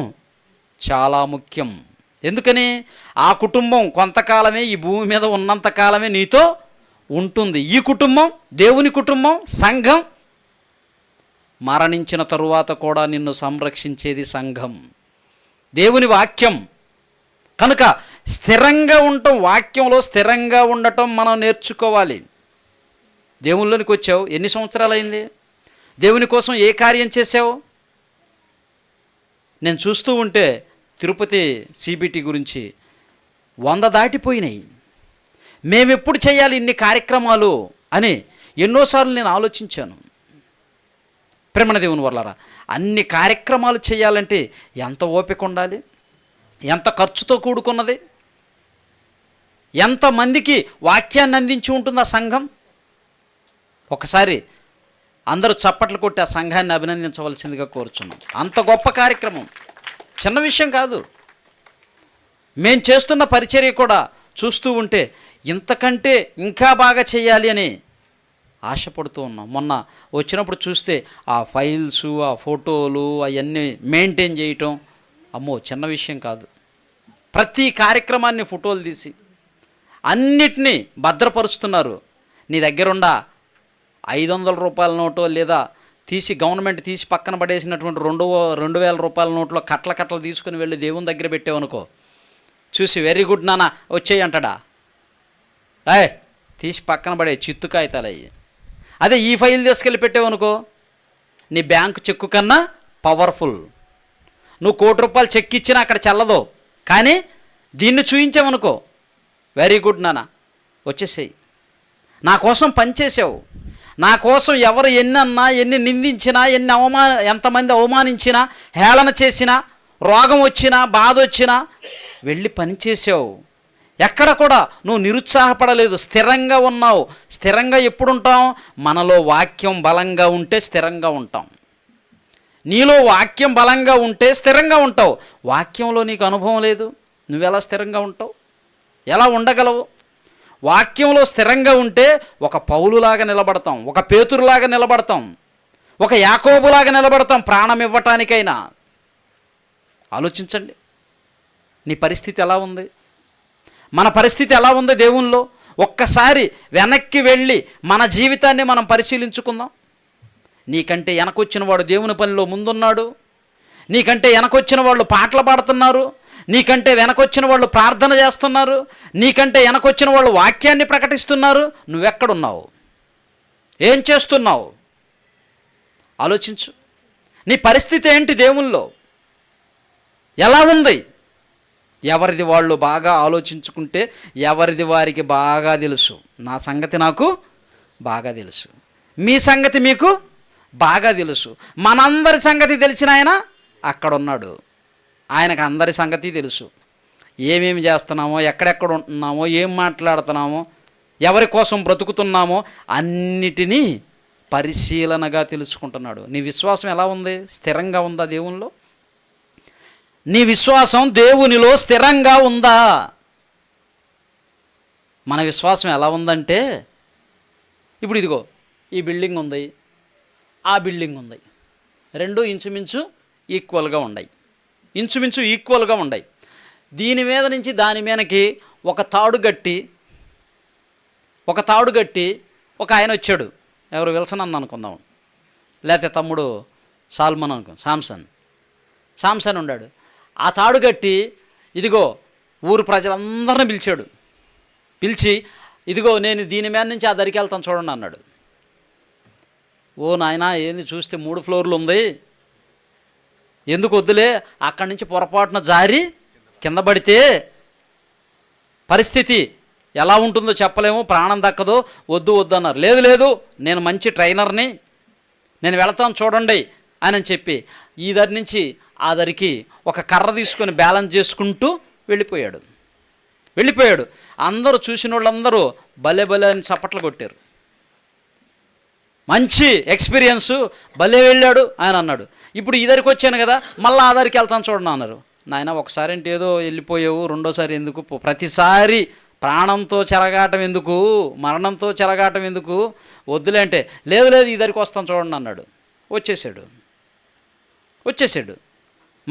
చాలా ముఖ్యం. ఎందుకని? ఆ కుటుంబం కొంతకాలమే, ఈ భూమి మీద ఉన్నంతకాలమే నీతో ఉంటుంది. ఈ కుటుంబం, దేవుని కుటుంబం, సంఘం, మరణించిన తరువాత కూడా నిన్ను సంరక్షించేది సంఘం, దేవుని వాక్యం. కనుక స్థిరంగా ఉండటం, వాక్యంలో స్థిరంగా ఉండటం మనం నేర్చుకోవాలి. దేవుళ్ళలోనికి వచ్చావు, ఎన్ని సంవత్సరాలైంది? దేవుని కోసం ఏ కార్యం చేసావు? నేను చూస్తూ ఉంటే తిరుపతి సిబిటి గురించి 100 దాటిపోయినాయి. మేమెప్పుడు చేయాలి ఇన్ని కార్యక్రమాలు అని ఎన్నోసార్లు నేను ఆలోచించాను. ప్రేమణ దేవుని వల్లరా, అన్ని కార్యక్రమాలు చేయాలంటే ఎంత ఓపిక ఉండాలి, ఎంత ఖర్చుతో కూడుకున్నది, ఎంతమందికి వాక్యాన్ని అందించి ఉంటుంది ఆ సంఘం. ఒకసారి అందరూ చప్పట్లు కొట్టి ఆ సంఘాన్ని అభినందించవలసిందిగా కోరుచున్నాం. అంత గొప్ప కార్యక్రమం, చిన్న విషయం కాదు. మేం చేస్తున్న పరిచర్య కూడా చూస్తూ ఉంటే ఇంతకంటే ఇంకా బాగా చేయాలి అని ఆశపడుతూ ఉన్నాం. మొన్న వచ్చినప్పుడు చూస్తే ఆ ఫైల్స్, ఆ ఫోటోలు అవన్నీ మెయింటైన్ చేయటం అమ్మో చిన్న విషయం కాదు. ప్రతి కార్యక్రమాన్ని ఫోటోలు తీసి అన్నిటినీ భద్రపరుస్తున్నారు. నీ దగ్గరుండా 500 రూపాయల నోటో లేదా తీసి గవర్నమెంట్ తీసి పక్కన పడేసినటువంటి 2,000 రూపాయల నోట్లో కట్టలు తీసుకుని వెళ్ళి దేవుని దగ్గర పెట్టావనుకో, చూసి వెరీ గుడ్ నాన్న వచ్చేయి అంటాడా? తీసి పక్కన పడే చిత్తు కాగితాలు అయ్యి. అదే ఈ ఫైల్ తీసుకెళ్ళి పెట్టావనుకో, నీ బ్యాంకు చెక్కు కన్నా పవర్ఫుల్. నువ్వు ₹1,00,00,000 చెక్ ఇచ్చినా అక్కడ చెల్లదు. కానీ దీన్ని చూయించావనుకో, వెరీ గుడ్ నాన్న వచ్చేసేయి, నా కోసం పనిచేసావు, నా కోసం ఎవరు ఎన్ని అన్నా, ఎన్ని నిందించినా, ఎంతమంది అవమానించినా, హేళన చేసినా, రోగం వచ్చినా, బాధ వచ్చినా వెళ్ళి పనిచేసావు. ఎక్కడ కూడా నువ్వు నిరుత్సాహపడలేదు, స్థిరంగా ఉన్నావు. స్థిరంగా ఎప్పుడు ఉంటాం? మనలో వాక్యం బలంగా ఉంటే స్థిరంగా ఉంటాం. నీలో వాక్యం బలంగా ఉంటే స్థిరంగా ఉంటావు. వాక్యంలో నీకు అనుభవం లేదు, నువ్వెలా స్థిరంగా ఉంటావు? ఎలా ఉండగలవు? వాక్యంలో స్థిరంగా ఉంటే ఒక పౌలులాగా నిలబడతాం, ఒక పేతురులాగా నిలబడతాం, ఒక యాకోబులాగా నిలబడతాం ప్రాణం ఇవ్వటానికైనా. ఆలోచించండి, నీ పరిస్థితి ఎలా ఉంది? మన పరిస్థితి ఎలా ఉంది దేవునిలో? ఒక్కసారి వెనక్కి వెళ్ళి మన జీవితాన్ని మనం పరిశీలించుకుందాం. నీకంటే వెనకొచ్చిన వాడు దేవుని పనిలో ముందున్నాడు, నీకంటే వెనకొచ్చిన వాళ్ళు పాటలు పాడుతున్నారు, నీకంటే వెనకొచ్చిన వాళ్ళు ప్రార్థన చేస్తున్నారు, నీకంటే వెనకొచ్చిన వాళ్ళు వాక్యాన్ని ప్రకటిస్తున్నారు. నువ్వెక్కడున్నావు? ఏం చేస్తున్నావు? ఆలోచించు. నీ పరిస్థితి ఏంటి దేవుల్లో? ఎలా ఉంది? ఎవరిది వాళ్ళు బాగా ఆలోచించుకుంటే ఎవరిది వారికి బాగా తెలుసు. నా సంగతి నాకు బాగా తెలుసు. మీ సంగతి మీకు బాగా తెలుసు. మనందరి సంగతి తెలిసిన ఆయన అక్కడ ఉన్నాడు. ఆయనకు అందరి సంగతి తెలుసు. ఏమేమి చేస్తున్నామో, ఎక్కడెక్కడ ఉంటున్నామో, ఏం మాట్లాడుతున్నామో, ఎవరి కోసం బ్రతుకుతున్నామో అన్నిటినీ పరిశీలనగా తెలుసుకుంటున్నాడు. నీ విశ్వాసం ఎలా ఉంది? స్థిరంగా ఉందా దేవునిలో? నీ విశ్వాసం దేవునిలో స్థిరంగా ఉందా? మన విశ్వాసం ఎలా ఉందంటే, ఇప్పుడు ఇదిగో ఈ బిల్డింగ్ ఉంది, ఆ బిల్డింగ్ ఉంది, రెండు ఇంచుమించు ఈక్వల్గా ఉన్నాయి. ఇంచుమించు ఈక్వల్గా ఉన్నాయి. దీని మీద నుంచి దాని మీదకి ఒక తాడు గట్టి ఒక ఆయన వచ్చాడు. ఎవరు? విల్సన్ అన్న అనుకుందాం, లేకపోతే తమ్ముడు సాల్మన్ శాంసన్ ఉన్నాడు. ఆ తాడు గట్టి ఇదిగో ఊరు ప్రజలందరినీ పిలిచి ఇదిగో నేను దీని మీద నుంచి ఆ దరికి వెళ్తాను చూడండి అన్నాడు. ఓ నాయనా, ఏంది చూస్తే 3 ఫ్లోర్లు ఉంది, ఎందుకు వద్దులే, అక్కడి నుంచి పొరపాటున జారి కింద పడితే పరిస్థితి ఎలా ఉంటుందో చెప్పలేము, ప్రాణం దక్కదో, వద్దు అన్నారు. లేదు నేను మంచి ట్రైనర్ని, నేను వెళతాను చూడండి అని చెప్పి ఈ దరి నుంచి ఆ దరికి ఒక కర్ర తీసుకొని బ్యాలెన్స్ చేసుకుంటూ వెళ్ళిపోయాడు. అందరూ చూసిన వాళ్ళందరూ భలే అని చప్పట్లు కొట్టారు. మంచి ఎక్స్పీరియన్సు, భలే వెళ్ళాడు ఆయన అన్నాడు. ఇప్పుడు ఈ దరికి వచ్చాను కదా, మళ్ళీ ఆ దరికి వెళ్తాను చూడండి అన్నారు. నాయన, ఒకసారి అంటే ఏదో వెళ్ళిపోయావు, రెండోసారి ఎందుకు? ప్రతిసారి ప్రాణంతో చెలగాటం ఎందుకు, మరణంతో చెలగాటం ఎందుకు, వద్దులే అంటే లేదు ఈ దరికి వస్తాను చూడండి అన్నాడు. వచ్చేసాడు.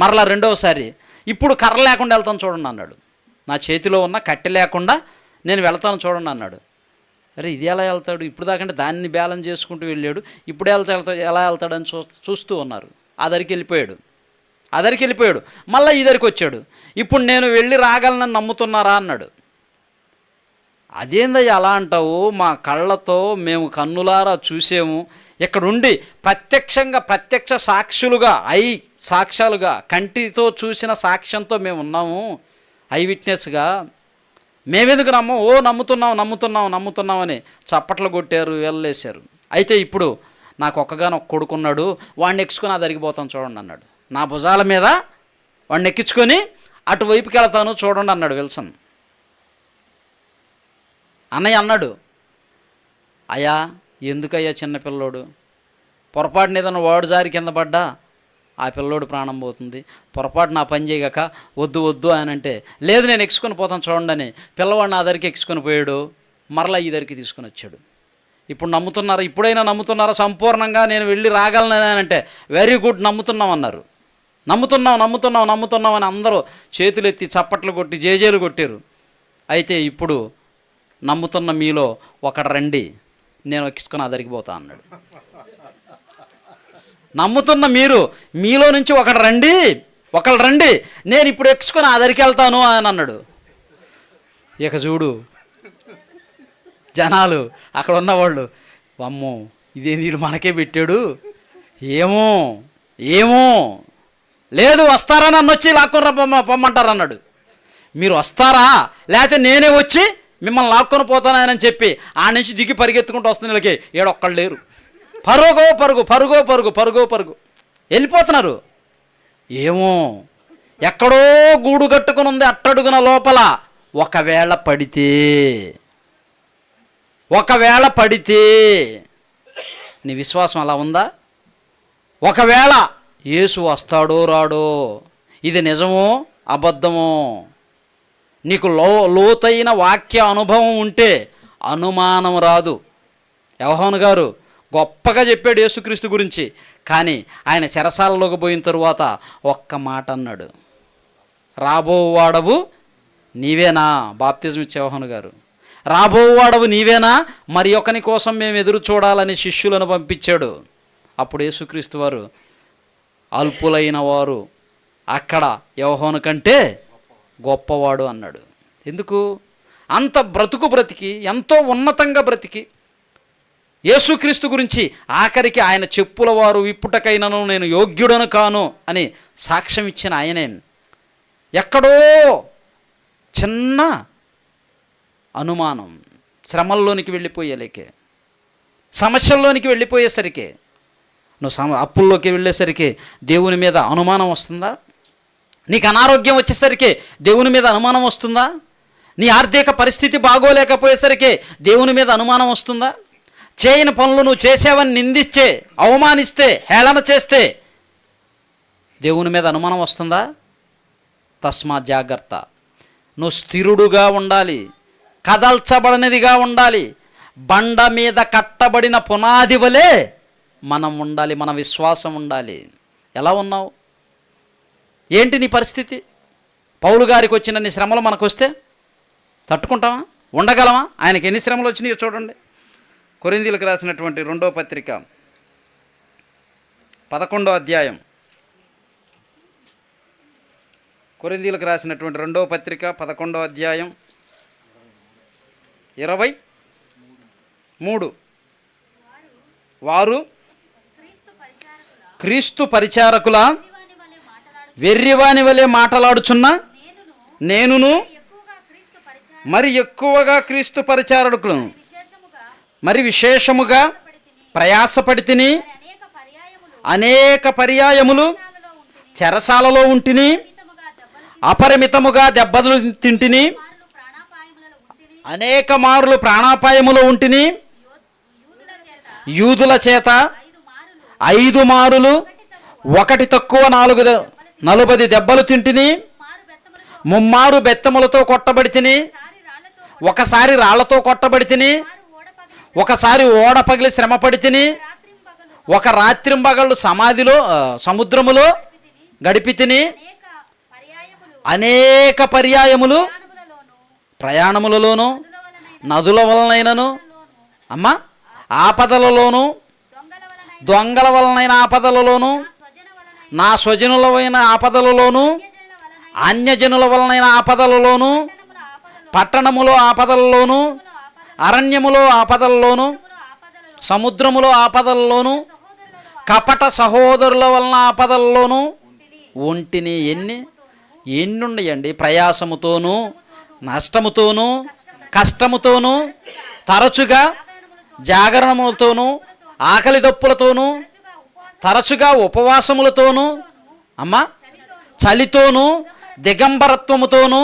మరలా రెండవసారి ఇప్పుడు కర్ర లేకుండా వెళ్తాను చూడండి అన్నాడు. నా చేతిలో ఉన్న కట్టె లేకుండా నేను వెళ్తాను చూడండి అన్నాడు. అరే, ఇది ఎలా వెళ్తాడు? ఇప్పుడు దాకంటే దాన్ని బ్యాలెన్స్ చేసుకుంటూ వెళ్ళాడు, ఇప్పుడు ఎలా వెళ్తాడని చూస్తూ ఉన్నారు. ఆ దరికి వెళ్ళిపోయాడు. మళ్ళీ ఈ దరికి వచ్చాడు. ఇప్పుడు నేను వెళ్ళి రాగలనని నమ్ముతున్నారా అన్నాడు. అదేందయ్య అలా అంటావు? మా కళ్ళతో మేము కన్నులారా చూసాము, ఇక్కడుండి ప్రత్యక్ష సాక్షులుగా సాక్ష్యాలుగా కంటితో చూసిన సాక్ష్యంతో మేము ఉన్నాము, ఐ విట్నెస్గా. మేమెందుకు నమ్మం? ఓ నమ్ముతున్నాం అని చప్పట్లు కొట్టారు, వెళ్ళేశారు. అయితే ఇప్పుడు నాకు ఒక్కగానొక్క కొడుకున్నాడు, వాడిని ఎక్కించుకొని ఆ దరిగిపోతాను చూడండి అన్నాడు. నా భుజాల మీద వాడిని ఎక్కించుకొని అటువైపుకి వెళ్తాను చూడండి అన్నాడు విల్సన్. అన్నయ్య అన్నాడు, అయ్యా ఎందుకయ్యా చిన్నపిల్లోడు, పొరపాటున ఏదైనా వాడు జారి కింద పడ్డా ఆ పిల్లోడు ప్రాణం పోతుంది, పొరపాటు నా పని చేయగాక వద్దు అని అంటే, లేదు నేను ఎక్కించుకొని పోతాను చూడండి అని పిల్లవాడిని ఆ దరికి ఎక్కించుకొని పోయాడు. మరలా ఈ దరికి తీసుకొని వచ్చాడు. ఇప్పుడైనా నమ్ముతున్నారా సంపూర్ణంగా నేను వెళ్ళి రాగలను అని అంటే, వెరీ గుడ్, నమ్ముతున్నాం అన్నారు. నమ్ముతున్నాం అని అందరూ చేతులు ఎత్తి చప్పట్లు కొట్టి జేజేలు కొట్టారు. అయితే ఇప్పుడు నమ్ముతున్న మీలో ఒకడు రండి, నేను ఎక్కించుకొని ఆ దరికి పోతా అన్నాడు. నమ్ముతున్న మీలో నుంచి ఒకళ్ళు రండి, నేను ఇప్పుడు ఎక్కించుకొని ఆ దరికి వెళ్తాను అని అన్నాడు. ఇక చూడు జనాలు, అక్కడ ఉన్నవాళ్ళు, అమ్మో ఇదేంది వీడు మనకే పెట్టాడు, ఏమో లేదు వస్తారా, నన్ను వచ్చి లాక్కొని పొమ్మంటారు అన్నాడు. మీరు వస్తారా, లేకపోతే నేనే వచ్చి మిమ్మల్ని లాక్కొని పోతానని చెప్పి ఆ నుంచి దిగి పరిగెత్తుకుంటూ వస్తున్న వీళ్ళకి ఏడొక్కళ్ళు లేరు. పరుగో వెళ్ళిపోతున్నారు. ఏమో ఎక్కడో గూడు కట్టుకుని ఉంది అట్టడుగున లోపల, ఒకవేళ పడితే నీ విశ్వాసం అలా ఉందా? ఒకవేళ యేసు వస్తాడో రాడో, ఇది నిజమో అబద్ధమో, నీకు లోతైన వాక్య అనుభవం ఉంటే అనుమానం రాదు. యోహాను గారు గొప్పగా చెప్పాడు యేసుక్రీస్తు గురించి, కానీ ఆయన చెరసాలలోకి పోయిన తరువాత ఒక్క మాట అన్నాడు, రాబోవాడవు నీవేనా? బాప్తిజం ఇచ్చే యోహాను గారు, రాబోవాడవు నీవేనా? మరి ఒకని కోసం మేము ఎదురు చూడాలని శిష్యులను పంపించాడు. అప్పుడు యేసుక్రీస్తు వారు, అల్పులైన వారు అక్కడ యోహాను కంటే గొప్పవాడు అన్నాడు. ఎందుకు? అంత బ్రతికి ఎంతో ఉన్నతంగా బ్రతికి యేసుక్రీస్తు గురించి ఆఖరికి ఆయన చెప్పుల వారు విప్పుటకైనను నేను యోగ్యుడను కాను అని సాక్ష్యం ఇచ్చిన ఆయనే ఎక్కడో చిన్న అనుమానం శ్రమల్లోనికి వెళ్ళిపోయేలేకే, సమస్యల్లోనికి వెళ్ళిపోయేసరికి, నువ్వు అప్పుల్లోకి వెళ్ళేసరికి దేవుని మీద అనుమానం వస్తుందా? నీకు అనారోగ్యం వచ్చేసరికి దేవుని మీద అనుమానం వస్తుందా? నీ ఆర్థిక పరిస్థితి బాగోలేకపోయేసరికి దేవుని మీద అనుమానం వస్తుందా? చేయని పనులు నువ్వు చేసావని నిందిస్తే, అవమానిస్తే, హేళన చేస్తే దేవుని మీద అనుమానం వస్తుందా? తస్మాత్ జాగ్రత్త. నువ్వు స్థిరుడుగా ఉండాలి, కదల్చబడినదిగా ఉండాలి. బండ మీద కట్టబడిన పునాది వలె మనం ఉండాలి, మన విశ్వాసం ఉండాలి. ఎలా ఉన్నావు? ఏంటి నీ పరిస్థితి? పౌలు గారికి వచ్చిన శ్రమలు మనకు వస్తే తట్టుకుంటామా? ఉండగలమా? ఆయనకి ఎన్ని శ్రమలు వచ్చినాయో చూడండి. కొరింథీయులకు రాసినటువంటి 2వ పత్రిక 11వ అధ్యాయం. కొరింథీయులకు రాసినటువంటి 2వ పత్రిక 11వ అధ్యాయం 23. వారు క్రీస్తు పరిచారకుల వెర్రివాని వలె మాటలాడుచున్న నేనును మరి ఎక్కువగా క్రీస్తు పరిచారకులను మరి విశేషముగా ప్రయాసపడితిని, అనేక పర్యాయములు చెరసాలలో ఉంటిని, అపరిమితముగా దెబ్బలు తింటిని, అనేక మారులు ప్రాణాపాయములో ఉంటిని, యూదుల చేత 5 మారులు 1 తక్కువ 40 దెబ్బలు తింటిని, 3 బెత్తములతో కొట్టబడితిని, ఒకసారి రాళ్లతో కొట్టబడితిని, ఒకసారి ఓడ పగిలి శ్రమపడి తిని, ఒక రాత్రింబగళ్ళు సముద్రములో గడిపి తిని, అనేక పర్యాయములు ప్రయాణములలోను, నదుల వలనైనను, అమ్మ ఆపదలలోను, దొంగల వలనైన ఆపదలలోను, నా స్వజనులైన ఆపదలలోను, అన్యజనుల వలనైన ఆపదలలోను, పట్టణములో ఆపదలలోను, అరణ్యములో ఆపదలలోను, సముద్రములో ఆపదలలోను, కపట సహోదరుల వలన ఆపదలలోను ఒంటిని. ఎన్నుండయండి? ప్రయాసముతోనూ, నష్టముతోనూ, కష్టముతోనూ, తరచుగా జాగరణములతోనూ, ఆకలి దప్పులతోనూ, తరచుగా ఉపవాసములతోనూ, అమ్మ చలితోనూ, దిగంబరత్వముతోనూ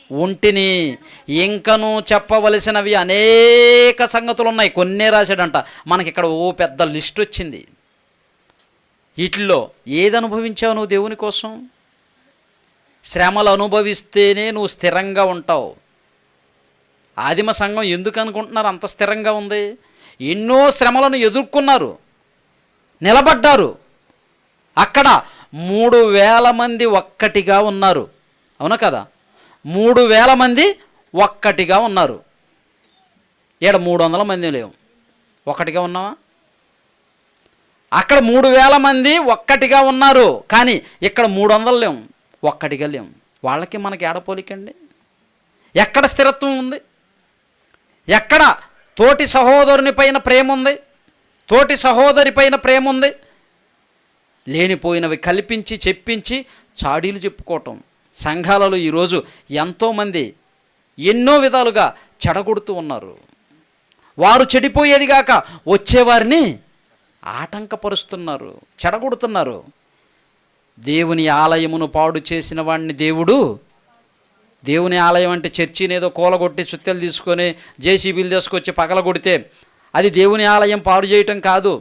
ఉంటిని. ఇంకను చెప్పవలసినవి అనేక సంగతులు ఉన్నాయి. కొన్నే రాశాడంట. మనకి ఇక్కడ పెద్ద లిస్ట్ వచ్చింది. వీటిల్లో ఏది అనుభవించావు నువ్వు దేవుని కోసం? శ్రమలు అనుభవిస్తేనే నువ్వు స్థిరంగా ఉంటావు. ఆదిమ సంఘం ఎందుకు అనుకుంటున్నారు అంత స్థిరంగా ఉంది? ఎన్నో శ్రమలను ఎదుర్కొన్నారు, నిలబడ్డారు. అక్కడ 3,000 మంది ఒక్కటిగా ఉన్నారు. అవునా కదా? 3,000 మంది ఒక్కటిగా ఉన్నారు. ఇక్కడ 300 మంది లేవు, ఒక్కటిగా ఉన్నావా? అక్కడ 3,000 మంది ఒక్కటిగా ఉన్నారు, కానీ ఇక్కడ 300 లేము, ఒక్కటిగా లేము. వాళ్ళకి మనకి ఏడపోలికండి. ఎక్కడ స్థిరత్వం ఉంది? ఎక్కడ తోటి సహోదరుని పైన ప్రేమ ఉంది? తోటి సహోదరి పైన ప్రేమ ఉంది? లేనిపోయినవి కల్పించి చెప్పించి చాడీలు చెప్పుకోవటం. సంఘాలలో ఈరోజు ఎంతోమంది ఎన్నో విధాలుగా చెడగొడుతూ ఉన్నారు. వారు చెడిపోయేదిగాక వచ్చేవారిని ఆటంకపరుస్తున్నారు, చెడగొడుతున్నారు. దేవుని ఆలయమును పాడు చేసిన వాడిని దేవుని ఆలయం అంటే చర్చిని ఏదో కూలగొట్టి సుత్తెలు తీసుకొని జేసీబీలు తీసుకొచ్చి పగలగొడితే అది దేవుని ఆలయం పాడు చేయటం కాదు.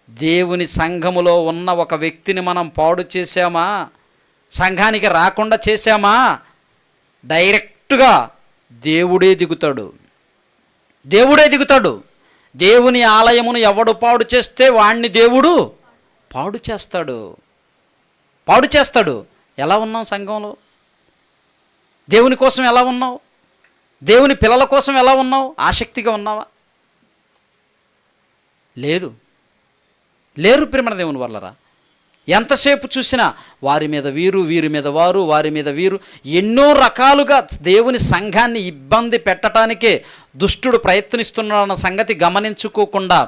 దేవుని సంఘములో ఉన్న ఒక వ్యక్తిని మనం పాడు చేశామా, సంఘానికి రాకుండా చేశామా, డైరెక్ట్గా దేవుడే దిగుతాడు. దేవుని ఆలయమును ఎవడు పాడు చేస్తే వాణ్ణి దేవుడు పాడు చేస్తాడు. ఎలా ఉన్నావు సంఘంలో? దేవుని కోసం ఎలా ఉన్నావు? దేవుని పిల్లల కోసం ఎలా ఉన్నావు? ఆసక్తిగా ఉన్నావా? లేరు ప్రియమైన దేవుని వల్లరా. ఎంతసేపు చూసినా వారి మీద వీరు, వీరి మీద వారు, వారి మీద వీరు, ఎన్నో రకాలుగా దేవుని సంఘాన్ని ఇబ్బంది పెట్టడానికే దుష్టుడు ప్రయత్నిస్తున్నాడన్న సంగతి గమనించుకోకుండా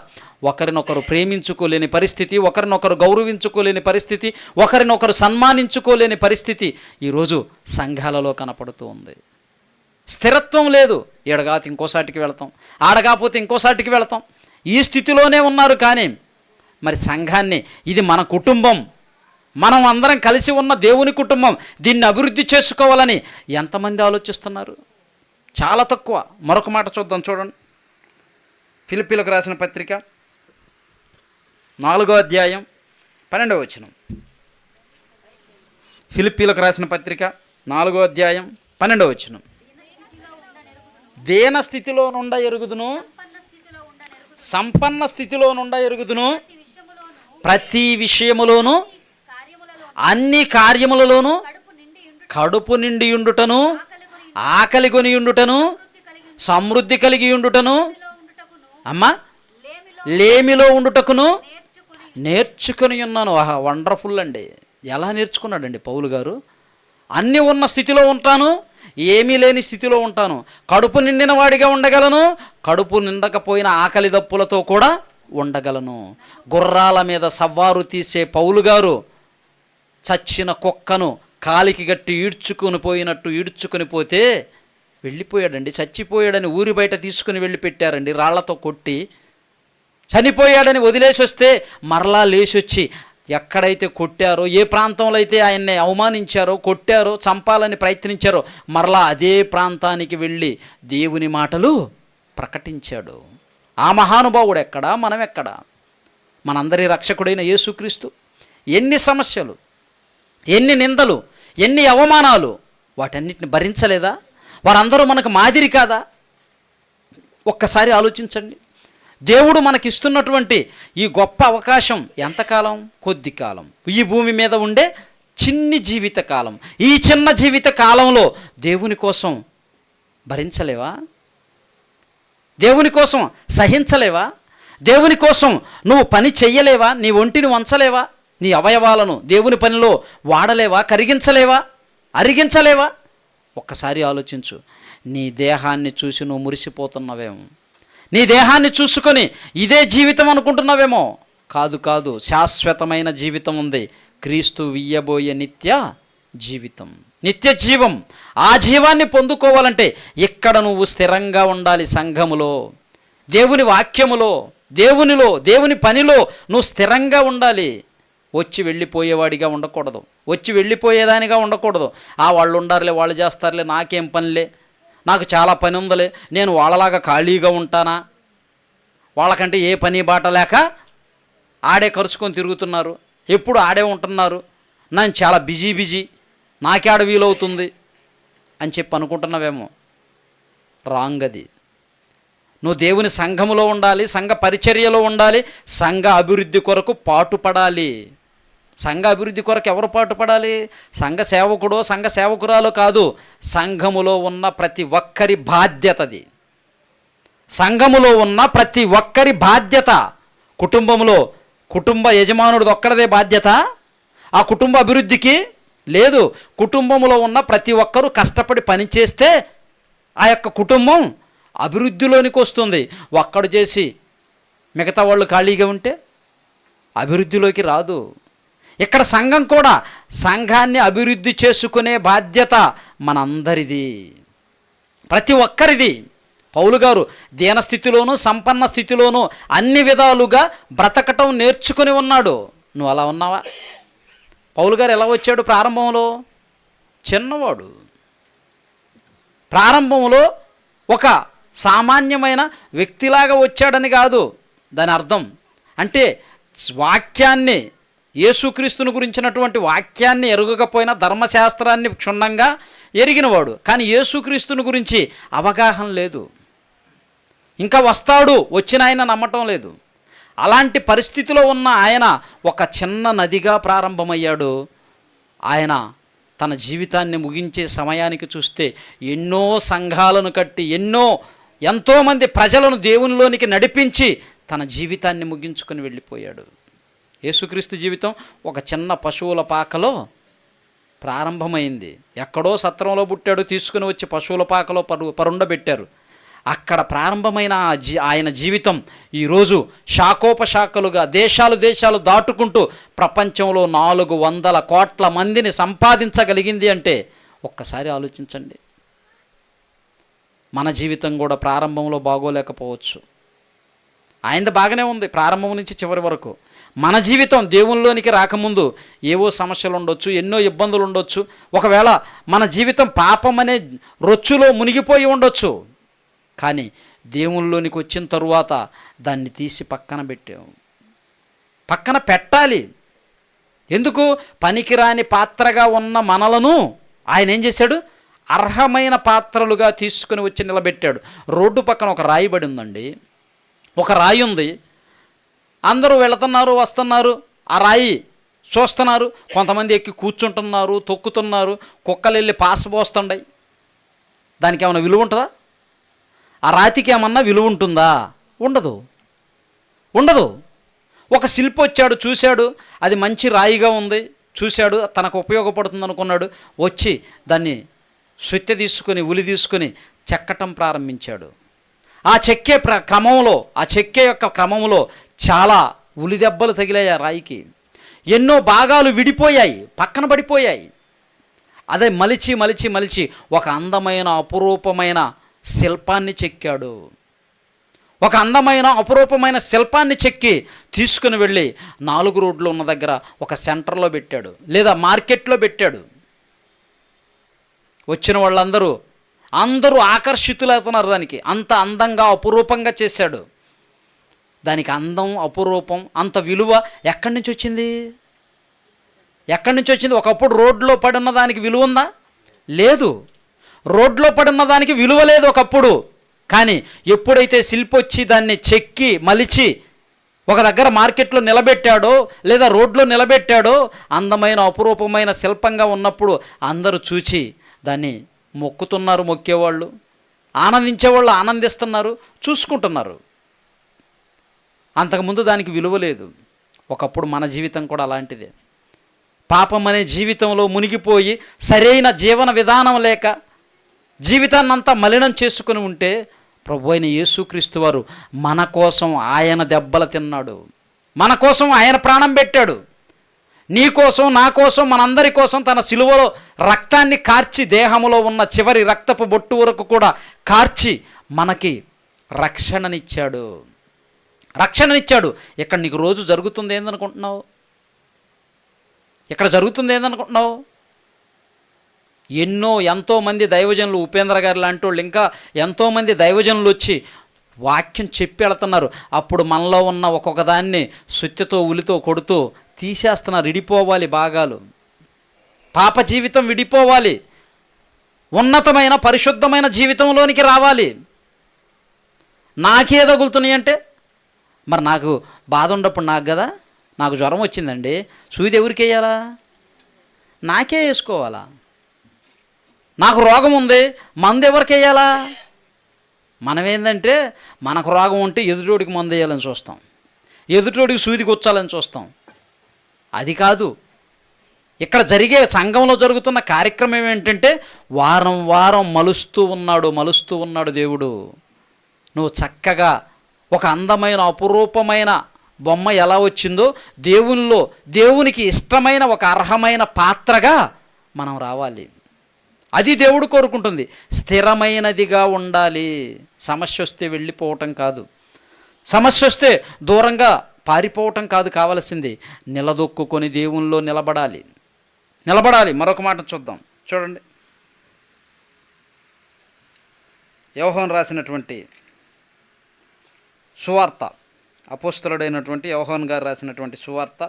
ఒకరినొకరు ప్రేమించుకోలేని పరిస్థితి, ఒకరినొకరు గౌరవించుకోలేని పరిస్థితి, ఒకరినొకరు సన్మానించుకోలేని పరిస్థితి ఈరోజు సంఘాలలో కనపడుతూ ఉంది. స్థిరత్వం లేదు. ఈడగాపోతే ఇంకోసాటికి వెళతాం, ఆడగాపోతే ఇంకోసాటికి వెళతాం. ఈ స్థితిలోనే ఉన్నారు. కానీ మరి సంఘాన్ని, ఇది మన కుటుంబం, మనం అందరం కలిసి ఉన్న దేవుని కుటుంబం, దీన్ని అభివృద్ధి చేసుకోవాలని ఎంతమంది ఆలోచిస్తున్నారు? చాలా తక్కువ. మరొక మాట చూద్దాం, చూడండి. ఫిలిప్పీలకు రాసిన పత్రిక 4వ అధ్యాయం 12వ వచనం. ఫిలిప్పీలకు రాసిన పత్రిక 4వ అధ్యాయం 12వ వచనం. దీన స్థితిలో నుండ ఎరుగుదును, సంపన్న స్థితిలో నుండ ఎరుగుదును, ప్రతి విషయములోను అన్ని కార్యములలోనూ కడుపు నిండి ఉండుటను, ఆకలి కొని ఉండుటను, సమృద్ధి కలిగి ఉండుటను, అమ్మా లేమిలో ఉండుటకును నేర్చుకొని ఉన్నాను. ఆహా, వండర్ఫుల్ అండి. ఎలా నేర్చుకున్నాడండి పౌలు గారు? అన్నీ ఉన్న స్థితిలో ఉంటాను, ఏమీ లేని స్థితిలో ఉంటాను, కడుపు నిండిన వాడిగా ఉండగలను, కడుపు నిండకపోయిన ఆకలి దప్పులతో కూడా ఉండగలను. గుర్రాల మీద సవ్వారు తీసే పౌలు గారు చచ్చిన కుక్కను కాలికి గట్టి ఈడ్చుకొని పోతే వెళ్ళిపోయాడండి. చచ్చిపోయాడని ఊరి బయట తీసుకుని వెళ్ళి పెట్టారండి, రాళ్లతో కొట్టి. చనిపోయాడని వదిలేసి వస్తే మరలా లేచొచ్చి ఎక్కడైతే కొట్టారో, ఏ ప్రాంతంలో అయితే ఆయన్ని అవమానించారో, కొట్టారో, చంపాలని ప్రయత్నించారో, మరలా అదే ప్రాంతానికి వెళ్ళి దేవుని మాటలు ప్రకటించాడు. ఆ మహానుభావుడు ఎక్కడా, మనం ఎక్కడా? మనందరి రక్షకుడైన యేసుక్రీస్తు ఎన్ని సమస్యలు, ఎన్ని నిందలు, ఎన్ని అవమానాలు, వాటన్నిటిని భరించలేదా? వారందరూ మనకు మాదిరి కాదా? ఒక్కసారి ఆలోచించండి. దేవుడు మనకిస్తున్నటువంటి ఈ గొప్ప అవకాశం ఎంతకాలం? కొద్ది కాలం. ఈ భూమి మీద ఉండే చిన్ని జీవిత కాలం. ఈ చిన్న జీవిత కాలంలో దేవుని కోసం భరించలేవా? దేవుని కోసం సహించలేవా? దేవుని కోసం నువ్వు పని చెయ్యలేవా? నీ ఒంటిని వంచలేవా? నీ అవయవాలను దేవుని పనిలో వాడలేవా? కరిగించలేవా? అరిగించలేవా? ఒక్కసారి ఆలోచించు. నీ దేహాన్ని చూసి నువ్వు మురిసిపోతున్నావేమో, నీ దేహాన్ని చూసుకొని ఇదే జీవితం అనుకుంటున్నావేమో. కాదు కాదు, శాశ్వతమైన జీవితం ఉంది. క్రీస్తు ఇయ్యబోయే నిత్య జీవితం, నిత్య జీవం. ఆ జీవాన్ని పొందుకోవాలంటే ఇక్కడ నువ్వు స్థిరంగా ఉండాలి. సంఘములో, దేవుని వాక్యములో, దేవునిలో, దేవుని పనిలో నువ్వు స్థిరంగా ఉండాలి. వచ్చి వెళ్ళిపోయేవాడిగా ఉండకూడదు, వచ్చి వెళ్ళిపోయేదానిగా ఉండకూడదు. వాళ్ళు ఉండారులే, వాళ్ళు చేస్తారులే, నాకేం పనిలే, నాకు చాలా పని ఉందలే, నేను వాళ్ళలాగా ఖాళీగా ఉంటానా? వాళ్ళకంటే ఏ పని బాట లేక ఆడే కరుచుకొని తిరుగుతున్నారు, ఎప్పుడు ఆడే ఉంటున్నారు, నేను చాలా బిజీ, నాకేడ వీలవుతుంది అని చెప్పి అనుకుంటున్నావేమో. రాంగ్ అది. నువ్వు దేవుని సంఘములో ఉండాలి, సంఘ పరిచర్యలో ఉండాలి, సంఘ అభివృద్ధి కొరకు పాటుపడాలి. సంఘ అభివృద్ధి కొరకు ఎవరు పాటుపడాలి? సంఘ సేవకుడో సంఘ సేవకురాలో కాదు, సంఘములో ఉన్న ప్రతి ఒక్కరి బాధ్యతది. సంఘములో ఉన్న ప్రతి ఒక్కరి బాధ్యత. కుటుంబంలో కుటుంబ యజమానుడిది ఒక్కడదే బాధ్యత ఆ కుటుంబ అభివృద్ధికి? లేదు. కుటుంబంలో ఉన్న ప్రతి ఒక్కరూ కష్టపడి పనిచేస్తే ఆ యొక్క కుటుంబం అభివృద్ధిలోనికి వస్తుంది. ఒక్కడు చేసి మిగతా వాళ్ళు ఖాళీగా ఉంటే అభివృద్ధిలోకి రాదు. ఇక్కడ సంఘం కూడా సంఘాన్ని అభివృద్ధి చేసుకునే బాధ్యత మనందరిది, ప్రతి ఒక్కరిది. పౌలు గారు దీనస్థితిలోనూ సంపన్న స్థితిలోనూ అన్ని విధాలుగా బ్రతకటం నేర్చుకుని ఉన్నాడు. నువ్వు అలా ఉన్నావా? పౌలు గారు ఎలా వచ్చాడు? ప్రారంభంలో చిన్నవాడు, ప్రారంభంలో ఒక సామాన్యమైన వ్యక్తిలాగా వచ్చాడని కాదు దాని అర్థం. అంటే వాక్యాన్ని, యేసుక్రీస్తుని గురించినటువంటి వాక్యాన్ని ఎరుగకపోయినా ధర్మశాస్త్రాన్ని క్షుణ్ణంగా ఎరిగినవాడు, కానీ యేసుక్రీస్తుని గురించి అవగాహన లేదు. ఇంకా వస్తాడు, వచ్చిన ఆయన నమ్మటం లేదు. అలాంటి పరిస్థితిలో ఉన్న ఆయన ఒక చిన్న నదిగా ప్రారంభమయ్యాడు. ఆయన తన జీవితాన్ని ముగించే సమయానికి చూస్తే ఎన్నో సంఘాలను కట్టి ఎంతోమంది ప్రజలను దేవునిలోనికి నడిపించి తన జీవితాన్ని ముగించుకొని వెళ్ళిపోయాడు. యేసుక్రీస్తు జీవితం ఒక చిన్న పశువుల పాకలో ప్రారంభమైంది. ఎక్కడో సత్రంలో పుట్టాడు, తీసుకుని వచ్చి పశువుల పాకలో పరుండబెట్టారు. అక్కడ ప్రారంభమైన ఆయన జీవితం ఈరోజు శాఖోపశాఖలుగా దేశాలు దాటుకుంటూ ప్రపంచంలో 400 కోట్ల మందిని సంపాదించగలిగింది అంటే ఒక్కసారి ఆలోచించండి. మన జీవితం కూడా ప్రారంభంలో బాగోలేకపోవచ్చు. ఆయనది బాగానే ఉంది ప్రారంభం నుంచి చివరి వరకు. మన జీవితం దేవునిలోనికి రాకముందు ఏవో సమస్యలు ఉండొచ్చు, ఎన్నో ఇబ్బందులు ఉండొచ్చు. ఒకవేళ మన జీవితం పాపం అనే రొచ్చులో మునిగిపోయి ఉండొచ్చు. కానీ దేవునిలోనికి వచ్చిన తరువాత దాన్ని తీసి పక్కన పెట్టాము. పక్కన పెట్టాలి. ఎందుకు? పనికిరాని పాత్రగా ఉన్న మనలను ఆయన ఏం చేశాడు? అర్హమైన పాత్రలుగా తీసుకుని వచ్చి నిలబెట్టాడు. రోడ్డు పక్కన ఒక రాయి పడి ఉందండి. ఒక రాయి ఉంది. అందరూ వెళుతున్నారు, వస్తున్నారు, ఆ రాయి చూస్తున్నారు. కొంతమంది ఎక్కి కూర్చుంటున్నారు, తొక్కుతున్నారు, కుక్కలు వెళ్ళి పాసపోస్తుండయి. దానికి ఏమైనా విలువ ఉంటుందా? ఆ రాతికి ఏమన్నా విలువ ఉంటుందా? ఉండదు, ఉండదు. ఒక శిల్పి వచ్చాడు, చూశాడు, అది మంచి రాయిగా ఉంది, చూశాడు, తనకు ఉపయోగపడుతుంది అనుకున్నాడు, వచ్చి దాన్ని సుత్తె తీసుకొని ఉలి తీసుకొని చెక్కటం ప్రారంభించాడు. ఆ చెక్కే యొక్క క్రమంలో చాలా ఉలి దెబ్బలు తగిలాయి ఆ రాయికి. ఎన్నో భాగాలు విడిపోయాయి, పక్కన పడిపోయాయి. అదే మలిచి మలిచి మలిచి ఒక అందమైన అపురూపమైన శిల్పాన్ని చెక్కాడు. ఒక అందమైన అపురూపమైన శిల్పాన్ని చెక్కి తీసుకుని వెళ్ళి 4 రోడ్లు ఉన్న దగ్గర ఒక సెంటర్లో పెట్టాడు, లేదా మార్కెట్లో పెట్టాడు. వచ్చిన వాళ్ళందరూ ఆకర్షితులవుతున్నారు దానికి. అంత అందంగా అపురూపంగా చేశాడు. దానికి అందం, అపురూపం, అంత విలువ ఎక్కడి నుంచి వచ్చింది? ఎక్కడి నుంచి వచ్చింది? ఒకప్పుడు రోడ్లో పడిన దానికి విలువ ఉందా? లేదు. రోడ్లో పడిన దానికి విలువ లేదు ఒకప్పుడు. కానీ ఎప్పుడైతే శిల్పి వచ్చి దాన్ని చెక్కి మలిచి ఒక దగ్గర మార్కెట్లో నిలబెట్టాడో, లేదా రోడ్లో నిలబెట్టాడో, అందమైన అపురూపమైన శిల్పంగా ఉన్నప్పుడు అందరూ చూచి దాన్ని మొక్కుతున్నారు, మొక్కేవాళ్ళు ఆనందించేవాళ్ళు ఆనందిస్తున్నారు, చూసుకుంటున్నారు. అంతకుముందు దానికి విలువ లేదు. ఒకప్పుడు మన జీవితం కూడా అలాంటిదే. పాపం అనే జీవితంలో మునిగిపోయి సరైన జీవన విధానం లేక జీవితాన్నంతా మలినం చేసుకుని ఉంటే ప్రభు అయిన యేసుక్రీస్తు వారు మన కోసం ఆయన దెబ్బలు తిన్నాడు, మన కోసం ఆయన ప్రాణం పెట్టాడు. నీ కోసం, నా కోసం, మనందరి కోసం తన సిలువలో రక్తాన్ని కార్చి, దేహములో ఉన్న చివరి రక్తపు బొట్టు వరకు కూడా కార్చి మనకి రక్షణనిచ్చాడు. ఇక్కడ నీకు రోజు జరుగుతుంది ఏందనుకుంటున్నావు? ఇక్కడ జరుగుతుంది ఏందనుకుంటున్నావు? ఎంతోమంది దైవజనులు, ఉపేంద్ర గారు లాంటి వాళ్ళు, ఇంకా ఎంతోమంది దైవజనులు వచ్చి వాక్యం చెప్పి వెళుతున్నారు. అప్పుడు మనలో ఉన్న ఒక్కొక్క దాన్ని సుత్తితో ఉలితో కొడుతూ తీసేస్తున్నారు. విడిపోవాలి భాగాలు. పాప జీవితం విడిపోవాలి, ఉన్నతమైన పరిశుద్ధమైన జీవితంలోనికి రావాలి. నాకే తగులుతున్నాయి అంటే, మరి నాకు బాధ ఉన్నప్పుడు నాకు కదా, నాకు జ్వరం వచ్చిందండి, సూది ఎవరికి వేయాలా? నాకే వేసుకోవాలా? నాకు రోగం ఉంది, మందు ఎవరికి వేయాలా? మనమేందంటే మనకు రోగం ఉంటే ఎదుటోడికి మందు వేయాలని చూస్తాం, ఎదుటోడికి సూది గుచ్చాలని చూస్తాం. అది కాదు. ఇక్కడ జరిగే సంఘంలో జరుగుతున్న కార్యక్రమం ఏంటంటే వారం వారం మలుస్తూ ఉన్నాడు దేవుడు. నువ్వు చక్కగా ఒక అందమైన అపురూపమైన బొమ్మ ఎలా వచ్చిందో దేవునికి ఇష్టమైన ఒక అర్హమైన పాత్రగా మనం రావాలి. అది దేవుడు కోరుకుంటుంది. స్థిరమైనదిగా ఉండాలి. సమస్య వస్తే వెళ్ళిపోవటం కాదు, సమస్య వస్తే దూరంగా పారిపోవటం కాదు కావలసింది. నిలదొక్కుని దేవునిలో నిలబడాలి. మరొక మాట చూద్దాం, చూడండి. యోహాను రాసినటువంటి సువార్త, అపోస్తలుడైనటువంటి యోహాను గారు రాసినటువంటి సువార్త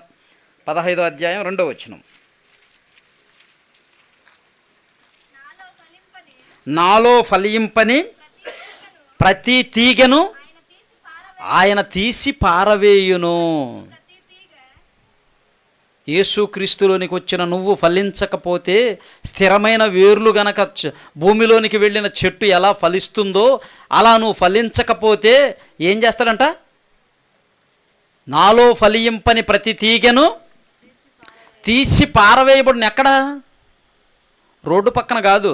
15వ అధ్యాయం 2వ వచనం. నాలో ఫలింపని ప్రతి తీగను ఆయన తీసి పారవేయును. యేసుక్రీస్తులోనికి వచ్చిన నువ్వు ఫలించకపోతే, స్థిరమైన వేర్లు గనక భూమిలోనికి వెళ్ళిన చెట్టు ఎలా ఫలిస్తుందో అలా నువ్వు ఫలించకపోతే ఏం చేస్తాడంట? నాలో ఫలింపని ప్రతి తీగను తీసి పారవేయబడిన. ఎక్కడ? రోడ్డు పక్కన కాదు,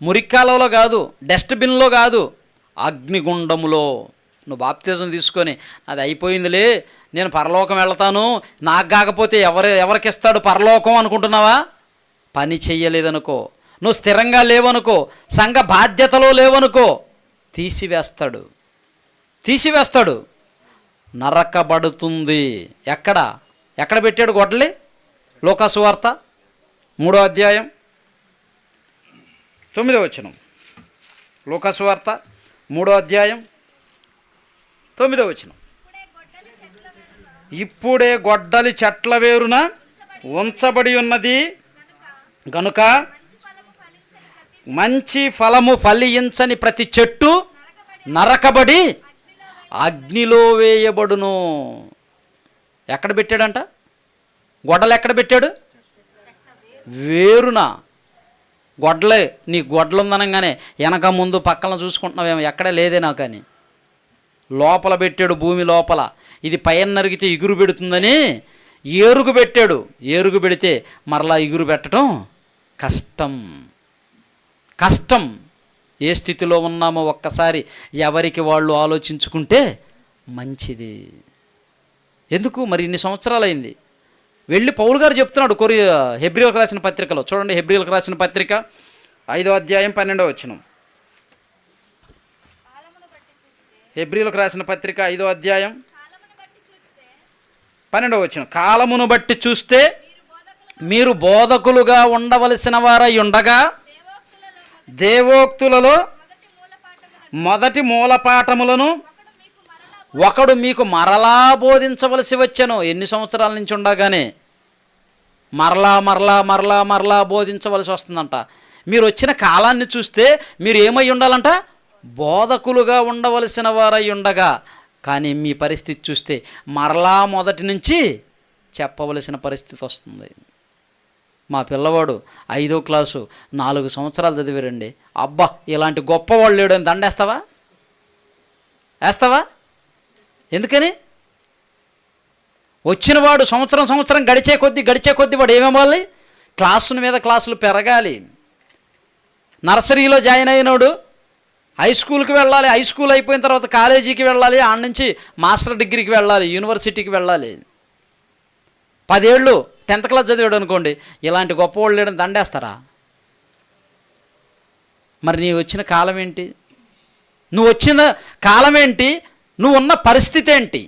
మురిక్కాలలో కాదు, డస్ట్బిన్లో కాదు, అగ్నిగుండములో. నువ్వు బాప్తిజం తీసుకొని అది అయిపోయిందిలే, నేను పరలోకం వెళ్తాను, నాకు కాకపోతే ఎవరికి ఇస్తాడు పరలోకం అనుకుంటున్నావా? పని చెయ్యలేదనుకో, నువ్వు స్థిరంగా లేవనుకో, సంఘ బాధ్యతలో లేవనుకో, తీసివేస్తాడు. నరకబడుతుంది. ఎక్కడ పెట్టాడు గొడ్డలి? లూకాసు వార్త 3వ అధ్యాయం 9వ వచనం. లూకాసు వార్త 3వ అధ్యాయం 9వ వచనం. ఇప్పుడే గొడ్డలి చెట్ల వేరున ఉంచబడి ఉన్నది గనుక మంచి ఫలము ఫలించని ప్రతి చెట్టు నరకబడి అగ్నిలో వేయబడును. ఎక్కడ పెట్టాడంట? గొడ్డలు ఎక్కడ పెట్టాడు? వేరున. గొడ్డలే, నీ గొడ్డలు ఉందనగానే వెనక ముందు పక్కన చూసుకుంటున్నావేమో, ఎక్కడ లేదే నాకు అని లోపల పెట్టాడు, భూమి లోపల. ఇది పైన నరిగితే ఇగురు పెడుతుందని ఏరుగు పెట్టాడు. ఏరుగు పెడితే మరలా ఇగురు పెట్టడం కష్టం. ఏ స్థితిలో ఉన్నామో ఒక్కసారి ఎవరికి వాళ్ళు ఆలోచించుకుంటే మంచిది. ఎందుకు మరి ఇన్ని సంవత్సరాలు అయింది? వెళ్ళి పౌలు గారు చెప్తున్నాడు హెబ్రీయులకు రాసిన పత్రికలో. చూడండి, హెబ్రీయులకు రాసిన పత్రిక 5వ అధ్యాయం 12వ వచనం. హెబ్రీయులకు రాసిన పత్రిక 5వ అధ్యాయం 12వ వచనం. కాలమును బట్టి చూస్తే మీరు బోధకులుగా ఉండవలసిన వారై ఉండగా దేవోక్తులలో మొదటి మూలపాఠములను ఒకడు మీకు మరలా బోధించవలసి వచ్చెను. ఎన్ని సంవత్సరాల నుంచి ఉండగానే మరలా బోధించవలసి వస్తుందంట. మీరు వచ్చిన కాలాన్ని చూస్తే మీరు ఏమై ఉండాలంట? బోధకులుగా ఉండవలసిన వారై ఉండగా. కానీ మీ పరిస్థితి చూస్తే మరలా మొదటి నుంచి చెప్పవలసిన పరిస్థితి వస్తుంది. మా పిల్లవాడు 5వ క్లాసు 4 సంవత్సరాలు చదివారండి. అబ్బా, ఇలాంటి గొప్పవాళ్ళు లేడు అని దండేస్తావా? వేస్తావా? ఎందుకని? వచ్చినవాడు సంవత్సరం గడిచే కొద్దీ వాడు ఏమవ్వాలి? క్లాసుల మీద క్లాసులు పెరగాలి. నర్సరీలో జాయిన్ అయినోడు హై స్కూల్కి వెళ్ళాలి, హై స్కూల్ అయిపోయిన తర్వాత కాలేజీకి వెళ్ళాలి, ఆడ నుంచి మాస్టర్ డిగ్రీకి వెళ్ళాలి, యూనివర్సిటీకి వెళ్ళాలి. 10 ఏళ్ళు 10th క్లాస్ చదివాడు అనుకోండి, ఇలాంటి గొప్పవాళ్ళు లేడని దండేస్తారా? మరి నీ వచ్చిన కాలం ఏంటి? నువ్వు వచ్చిన కాలం ఏంటి? నువ్వు ఉన్న పరిస్థితి ఏంటి?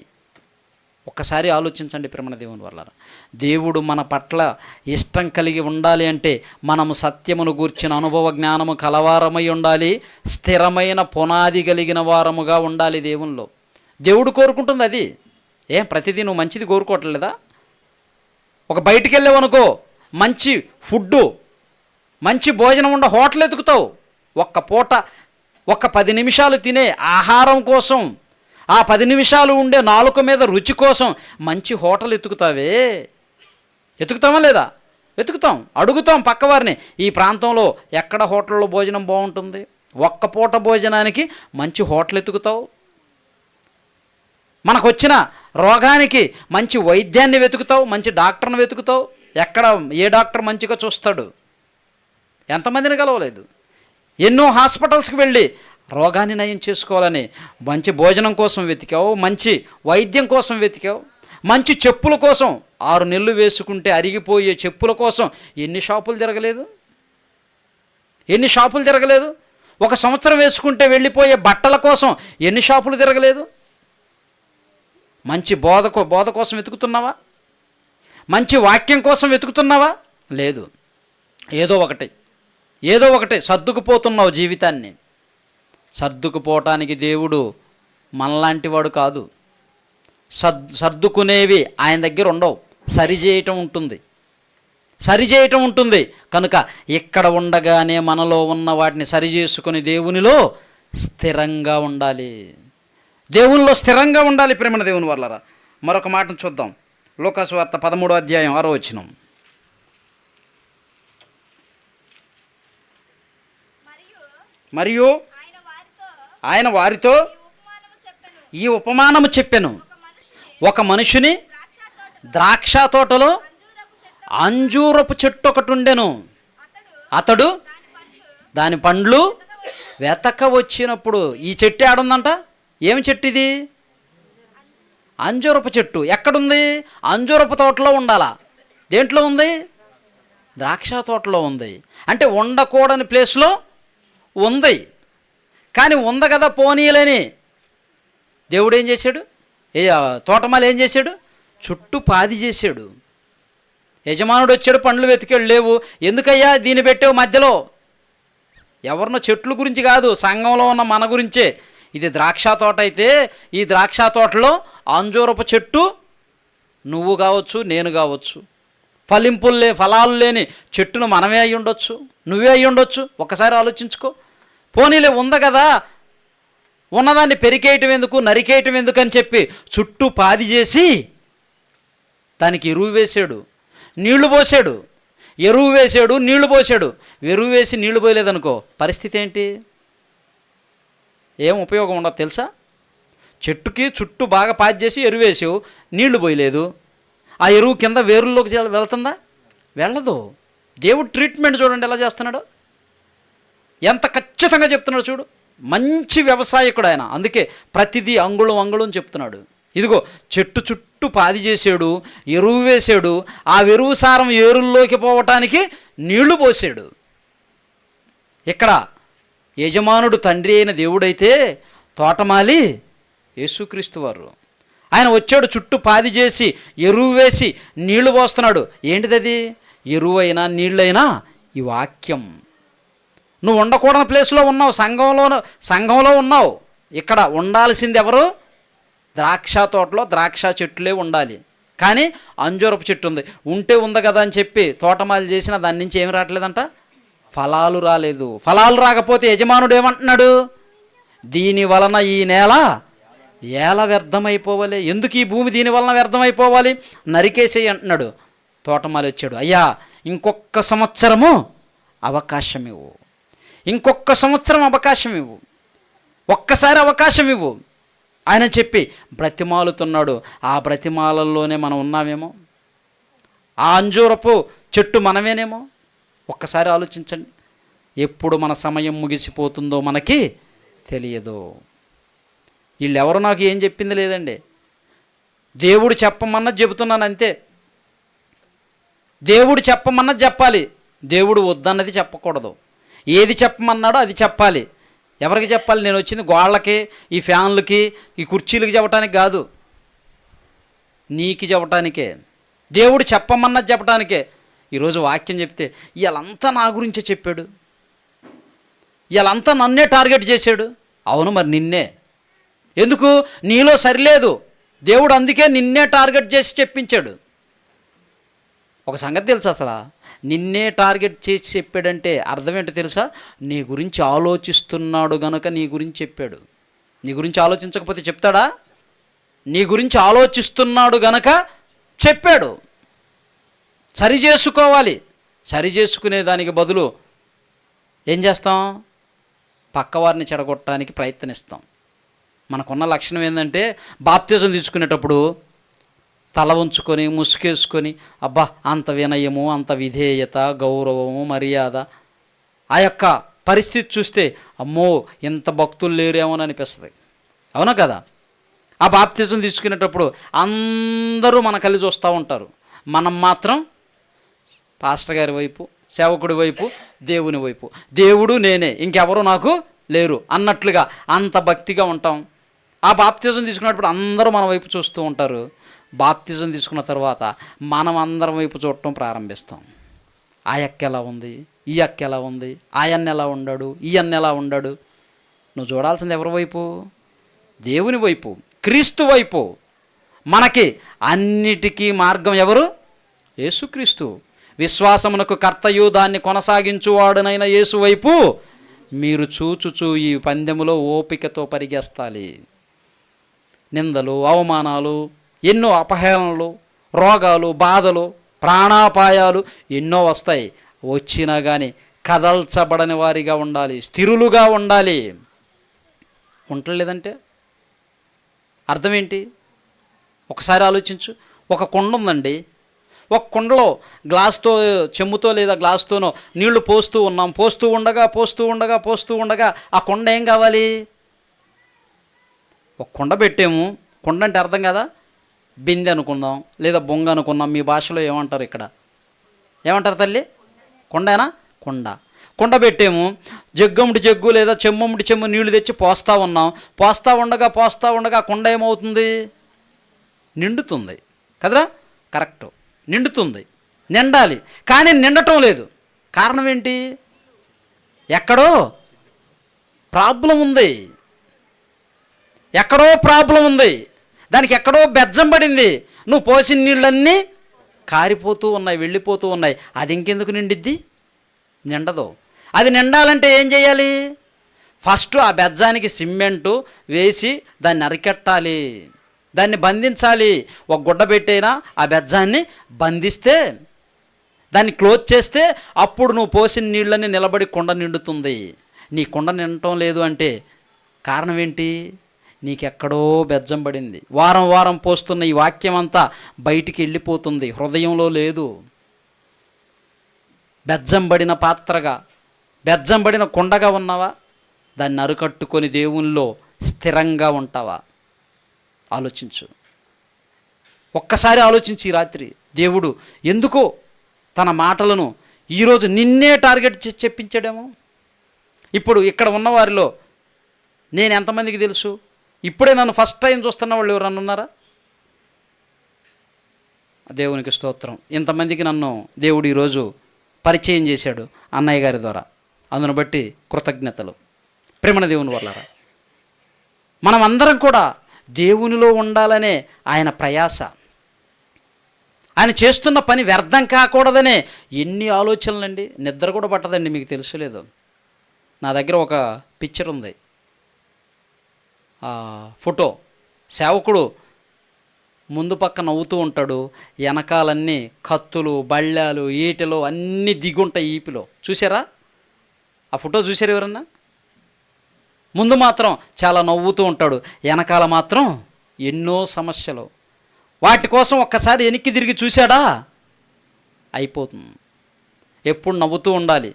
ఒక్కసారి ఆలోచించండి ప్రేమ దేవుని వల్ల. దేవుడు మన పట్ల ఇష్టం కలిగి ఉండాలి అంటే మనము సత్యమును గూర్చిన అనుభవ జ్ఞానము కలవారమై ఉండాలి, స్థిరమైన పునాది కలిగిన వారముగా ఉండాలి దేవునిలో. దేవుడు కోరుకుంటుంది అది. ప్రతిదీ నువ్వు మంచిది కోరుకోవట్లేదా? ఒక బయటికి వెళ్ళావనుకో, మంచి ఫుడ్డు, మంచి భోజనం ఉండే హోటల్ ఎతుకుతావు. ఒక్క పూట 10 నిమిషాలు తినే ఆహారం కోసం, ఆ 10 నిమిషాలు ఉండే నాలుక మీద రుచి కోసం మంచి హోటల్ ఎతుకుతామా లేదా? వెతుకుతాం, అడుగుతాం పక్కవారిని, ఈ ప్రాంతంలో ఎక్కడ హోటల్లో భోజనం బాగుంటుంది? ఒక్క పూట భోజనానికి మంచి హోటల్ ఎతుకుతావు. మనకు వచ్చిన రోగానికి మంచి వైద్యాన్ని వెతుకుతావు, మంచి డాక్టర్ని వెతుకుతావు. ఎక్కడ ఏ డాక్టర్ మంచిగా చూస్తాడు? ఎంతమందిని కలవలేదు. ఎన్నో హాస్పిటల్స్కి వెళ్ళి రోగాన్ని నయం చేసుకోవాలని మంచి భోజనం కోసం వెతికావు, మంచి వైద్యం కోసం వెతికావు, మంచి చెప్పుల కోసం 6 నెలలు వేసుకుంటే అరిగిపోయే చెప్పుల కోసం ఎన్ని షాపులు తిరగలేదు? 1 సంవత్సరం వేసుకుంటే వెళ్ళిపోయే బట్టల కోసం ఎన్ని షాపులు తిరగలేదు? మంచి బోధ కోసం వెతుకుతున్నావా? మంచి వాక్యం కోసం వెతుకుతున్నావా? లేదు. ఏదో ఒకటి సర్దుకుపోతున్నావు జీవితాన్ని. సర్దుకుపోవటానికి దేవుడు మనలాంటి వాడు కాదు. సర్దుకునేవి ఆయన దగ్గర ఉండవు. సరిచేయటం ఉంటుంది. కనుక ఇక్కడ ఉండగానే మనలో ఉన్న వాటిని సరిచేసుకుని దేవునిలో స్థిరంగా ఉండాలి. దేవునిలో స్థిరంగా ఉండాలి ప్రేమ దేవుని వల్లరా. మరొక మాటను చూద్దాం. లూకాసు వార్త 13వ అధ్యాయం 6వ వచనం. మరియు ఆయన వారితో ఈ ఉపమానము చెప్పెను. ఒక మనుషుని ద్రాక్ష తోటలో అంజూరపు చెట్టు ఒకటి ఉండెను. అతడు దాని పండ్లు వెతక వచ్చినప్పుడు, ఈ చెట్టు ఏడుందంట? ఏమి చెట్టు ఇది? అంజూరపు చెట్టు. ఎక్కడుంది? అంజూరపు తోటలో ఉండాలా? దేంట్లో ఉంది? ద్రాక్ష తోటలో ఉంది. అంటే ఉండకూడని ప్లేస్లో ఉంది. కానీ ఉంది కదా పోనీయలేని దేవుడు ఏం చేశాడు? తోటమాలి ఏం చేశాడు? చుట్టూ పాది చేశాడు. యజమానుడు వచ్చాడు, పండ్లు వెతికాడు, లేవు. ఎందుకయ్యా దీన్ని పెట్టావు మధ్యలో? ఎవరినో చెట్ల గురించి కాదు, సంఘంలో ఉన్న మన గురించే. ఇది ద్రాక్ష తోట అయితే ఈ ద్రాక్ష తోటలో అంజూరపు చెట్టు నువ్వు కావచ్చు, నేను కావచ్చు. ఫలాలు లేని చెట్టును మనమే అయి ఉండొచ్చు, నువ్వే అయి ఉండొచ్చు. ఒకసారి ఆలోచించుకో. పోనీలే ఉంది కదా, ఉన్నదాన్ని పెరికేయటం ఎందుకు, నరికేయటం ఎందుకు అని చెప్పి చుట్టూ పాది చేసి దానికి ఎరువు వేసాడు, నీళ్లు పోసాడు. ఎరువు వేసాడు, నీళ్లు పోసాడు. ఎరువు వేసి నీళ్లు పోయలేదనుకో, పరిస్థితి ఏంటి? ఏం ఉపయోగం ఉండదు తెలుసా? చెట్టుకి చుట్టూ బాగా పాది చేసి ఎరువు వేసావు, నీళ్లు పోయలేదు. ఆ ఎరువు కింద వేరుల్లోకి వెళ్తుందా? వెళ్ళదు. దేవుడు ట్రీట్మెంట్ చూడండి ఎలా చేస్తున్నాడు, ఎంత ఖచ్చితంగా చెప్తున్నాడు చూడు. మంచి వ్యవసాయకుడు ఆయన. అందుకే ప్రతిదీ అంగుళం చెప్తున్నాడు. ఇదిగో చెట్టు చుట్టూ పాది చేసాడు, ఎరువు వేసాడు. ఆ ఎరువు సారం ఏరుల్లోకి పోవటానికి నీళ్లు పోసాడు. ఇక్కడ యజమానుడు తండ్రి అయిన దేవుడైతే తోటమాలి యేసుక్రీస్తు వారు. ఆయన వచ్చాడు, చుట్టూ పాది చేసి ఎరువు వేసి నీళ్లు పోస్తున్నాడు. ఏంటిది? ఎరువైనా నీళ్ళైనా ఈ వాక్యం. నువ్వు ఉండకూడని ప్లేస్లో ఉన్నావు, సంఘంలో ఉన్నావు. ఇక్కడ ఉండాల్సింది ఎవరు? ద్రాక్ష తోటలో ద్రాక్ష చెట్టులే ఉండాలి. కానీ అంజూరపు చెట్టు ఉంది, ఉంది కదా అని చెప్పి తోటమాలి చేసిన దాని నుంచి ఏమి రావట్లేదంట, ఫలాలు రాలేదు. ఫలాలు రాకపోతే యజమానుడు ఏమంటున్నాడు? దీని వలన ఈ నేల ఎలా వ్యర్థమైపోవాలి? ఎందుకు ఈ భూమి దీని వలన వ్యర్థమైపోవాలి? నరికేసేయి అంటున్నాడు. తోటమాలి వచ్చాడు, అయ్యా ఇంకొక సంవత్సరము అవకాశం ఇవ్వు, ఇంకొక సంవత్సరం అవకాశం ఇవ్వు, ఒక్కసారి అవకాశం ఇవ్వు ఆయన చెప్పి బ్రతిమాలుతున్నాడు. ఆ బ్రతిమాలల్లోనే మనం ఉన్నామేమో, ఆ అంజూరపు చెట్టు మనమేనేమో. ఒక్కసారి ఆలోచించండి. ఎప్పుడు మన సమయం ముగిసిపోతుందో మనకి తెలియదు. వీళ్ళెవరు నాకు ఏం చెప్పింది లేదండి, దేవుడు చెప్పమన్నది చెబుతున్నాను అంతే. దేవుడు చెప్పమన్నది చెప్పాలి, దేవుడు వద్దన్నది చెప్పకూడదు. ఏది చెప్పమన్నాడో అది చెప్పాలి. ఎవరికి చెప్పాలి? నేను వచ్చింది గోళ్ళకి, ఈ ఫ్యాన్లకి, ఈ కుర్చీలకి చెప్పటానికి కాదు, నీకు చెప్పటానికే. దేవుడు చెప్పమన్నది చెప్పటానికే. ఈరోజు వాక్యం చెప్తే ఇవాళంతా నా గురించే చెప్పాడు, ఇవాళంతా నన్నే టార్గెట్ చేశాడు. అవును, మరి నిన్నే. ఎందుకు? నీలో సరిలేదు. దేవుడు అందుకే నిన్నే టార్గెట్ చేసి చెప్పించాడు. ఒక సంగతి తెలుసా? అసలు నిన్నే టార్గెట్ చేసి చెప్పాడంటే అర్థం ఏంటో తెలుసా? నీ గురించి ఆలోచిస్తున్నాడు గనుక నీ గురించి చెప్పాడు. నీ గురించి ఆలోచించకపోతే చెప్తాడా? నీ గురించి ఆలోచిస్తున్నాడు గనక చెప్పాడు. సరి చేసుకోవాలి. సరి చేసుకునే దానికి బదులు ఏం చేస్తాం? పక్కవారిని చెడగొట్టడానికి ప్రయత్నిస్తాం. మనకున్న లక్షణం ఏంటంటే, బాప్తిజం తీసుకునేటప్పుడు తల ఉంచుకొని ముసుకేసుకొని, అబ్బా అంత వినయము, అంత విధేయత, గౌరవము, మర్యాద, ఆ యొక్క పరిస్థితి చూస్తే అమ్మో ఇంత భక్తులు లేరేమో అనిపిస్తుంది. అవునా కదా? ఆ బాప్తిజం తీసుకునేటప్పుడు అందరూ మన కళ్ళు చూస్తూ ఉంటారు, మనం మాత్రం పాస్టర్ గారి వైపు, సేవకుడి వైపు, దేవుని వైపు. దేవుడు నేనే, ఇంకెవరు నాకు లేరు అన్నట్లుగా అంత భక్తిగా ఉంటాం. ఆ బాప్తిజం తీసుకున్నప్పుడు అందరూ మన వైపు చూస్తూ ఉంటారు. బాప్తిజం తీసుకున్న తర్వాత మనం అందరం వైపు చూడటం ప్రారంభిస్తాం. ఆ అక్క ఎలా ఉంది, ఈ అక్క ఎలా ఉంది, ఆయన్న ఎలా ఉన్నాడు, ఈ అన్న ఎలా ఉన్నాడు. నువ్వు చూడాల్సింది ఎవరి వైపు? దేవుని వైపు, క్రీస్తు వైపు. మనకి అన్నిటికీ మార్గం ఎవరు? యేసుక్రీస్తు. విశ్వాసమునకు కర్తయు దాన్ని కొనసాగించువాడునైన యేసు వైపు మీరు చూచుచూ ఈ పందెములో ఓపికతో పరిగెత్తాలి. నిందలు, అవమానాలు, ఎన్నో అపహేళనలు, రోగాలు, బాధలు, ప్రాణాపాయాలు ఎన్నో వస్తాయి. వచ్చినా కానీ కదల్చబడని వారిగా ఉండాలి, స్థిరులుగా ఉండాలి. ఉండలేదంటే అర్థం ఏంటి? ఒకసారి ఆలోచించు. ఒక కుండ ఉందండి, ఒక కుండలో గ్లాస్తో, చెమ్ముతో లేదా గ్లాస్తోనో నీళ్లు పోస్తూ ఉన్నాం. పోస్తూ ఉండగా ఆ కుండ ఏం కావాలి? ఒక కుండ పెట్టాము. కుండ అంటే అర్థం కదా, బిందె అనుకుందాం లేదా బొంగ అనుకుందాం. మీ భాషలో ఏమంటారు? ఇక్కడ ఏమంటారు తల్లి? కుండేనా? కుండ పెట్టాము. జగ్గముడి జగ్గు లేదా చెమ్మముడి చెమ్ము నీళ్లు తెచ్చి పోస్తూ ఉన్నాం. పోస్తూ ఉండగా కుండ ఏమవుతుంది? నిండుతుంది కదరా? కరెక్టు, నిండుతుంది, నిండాలి, కానీ నిండటం లేదు. కారణం ఏంటి? ఎక్కడో ప్రాబ్లం ఉంది, ఎక్కడో ప్రాబ్లం ఉంది, దానికి ఎక్కడో బెజ్జం పడింది. నువ్వు పోసిన నీళ్ళన్నీ కారిపోతూ ఉన్నాయి, వెళ్ళిపోతూ ఉన్నాయి. అది ఇంకెందుకు నిండిద్ది? నిండదు. అది నిండాలంటే ఏం చేయాలి? ఫస్ట్ ఆ బెజ్జానికి సిమెంటు వేసి దాన్ని అరికట్టాలి, దాన్ని బంధించాలి. ఒక గుడ్డ పెట్టైనా ఆ బెజ్జాన్ని బంధిస్తే, దాన్ని క్లోజ్ చేస్తే అప్పుడు నువ్వు పోసిన నీళ్ళని నిలబడి కుండ నిండుతుంది. నీ కుండ నిండటం లేదు అంటే కారణం ఏంటి? నీకెక్కడో బెజ్జం పడింది. వారం వారం పోస్తున్న ఈ వాక్యం అంతా బయటికి వెళ్ళిపోతుంది, హృదయంలో లేదు. బెజ్జం పడిన పాత్రగా, బెజ్జం పడిన కుండగా ఉన్నావా? దాన్ని అరుకట్టుకొని దేవునిలో స్థిరంగా ఉంటావా? ఆలోచించు, ఒక్కసారి ఆలోచించి ఈ రాత్రి దేవుడు ఎందుకో తన మాటలను ఈరోజు నిన్నే టార్గెట్ చెప్పించాడేమో. ఇప్పుడు ఇక్కడ ఉన్నవారిలో నేను ఎంతమందికి తెలుసు? ఇప్పుడే నన్ను ఫస్ట్ టైం చూస్తున్న వాళ్ళు ఎవరన్నా ఉన్నారా? దేవునికి స్తోత్రం. ఇంతమందికి నన్ను దేవుడు ఈరోజు పరిచయం చేశాడు అన్నయ్య గారి ద్వారా. అందును బట్టి కృతజ్ఞతలు. ప్రేమణ దేవుని వల్లరా, మనం అందరం కూడా దేవునిలో ఉండాలనే ఆయన ప్రయాస, ఆయన చేస్తున్న పని వ్యర్థం కాకూడదనే ఎన్ని ఆలోచనలండి. నిద్ర కూడా పట్టదండి, మీకు తెలుసులేదు. నా దగ్గర ఒక పిక్చర్ ఉంది, ఫోటో. సేవకుడు ముందు పక్క నవ్వుతూ ఉంటాడు, వెనకాలన్నీ కత్తులు, బళ్ళాలు, ఈటెలు అన్నీ దిగుంటాయి ఈపిలో. చూసారా ఆ ఫోటో? చూసారు ఎవరన్నా? ముందు మాత్రం చాలా నవ్వుతూ ఉంటాడు, వెనకాల మాత్రం ఎన్నో సమస్యలు. వాటి కోసం ఒక్కసారి వెనక్కి తిరిగి చూశాడా అయిపోతుంది. ఎప్పుడు నవ్వుతూ ఉండాలి,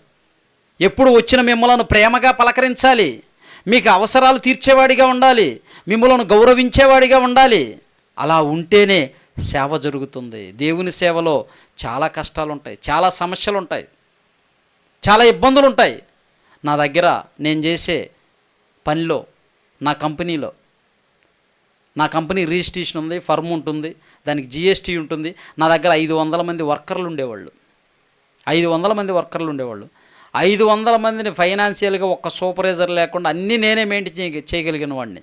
ఎప్పుడు వచ్చిన మిమ్మలను ప్రేమగా పలకరించాలి, మీకు అవసరాలు తీర్చేవాడిగా ఉండాలి, మిమ్మలను గౌరవించేవాడిగా ఉండాలి. అలా ఉంటేనే సేవ జరుగుతుంది. దేవుని సేవలో చాలా కష్టాలు ఉంటాయి, చాలా సమస్యలు ఉంటాయి, చాలా ఇబ్బందులు ఉంటాయి. నా దగ్గర నేను చేసే పనిలో, నా కంపెనీలో, నా కంపెనీ రిజిస్ట్రేషన్ ఉంది, ఫర్మ్ ఉంటుంది, దానికి జిఎస్టీ ఉంటుంది. నా దగ్గర 500 మంది వర్కర్లు ఉండేవాళ్ళు, 500 మంది వర్కర్లు ఉండేవాళ్ళు. 500 మందిని ఫైనాన్షియల్గా ఒక్క సూపర్వైజర్ లేకుండా అన్నీ నేనే మెయింటైన్ చేయగలిగిన వాడిని.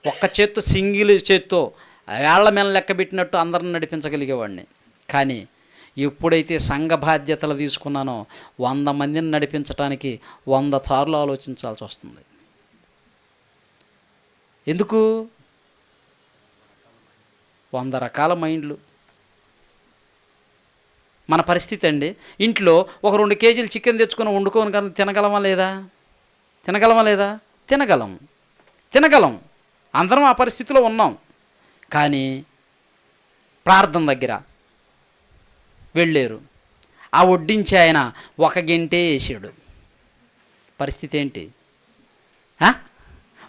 ఒక్క చేత్తో, సింగిల్ చేత్తో వేళ్ల మీద లెక్క పెట్టినట్టు అందరిని నడిపించగలిగేవాడిని. కానీ ఎప్పుడైతే సంఘ బాధ్యతలు తీసుకున్నానో 100 మందిని నడిపించడానికి 100 సార్లు ఆలోచించాల్సి వస్తుంది. ఎందుకు? 100 రకాల మైండ్లు. మన పరిస్థితి అండి, ఇంట్లో ఒక 2 కేజీలు చికెన్ తెచ్చుకొని వండుకొని కానీ తినగలమా లేదా? తినగలం. అందరం ఆ పరిస్థితిలో ఉన్నాం. కానీ ప్రార్థన దగ్గర వెళ్ళారు, ఆ వడ్డించే ఆయన 1 గంటే వేసాడు. పరిస్థితి ఏంటి?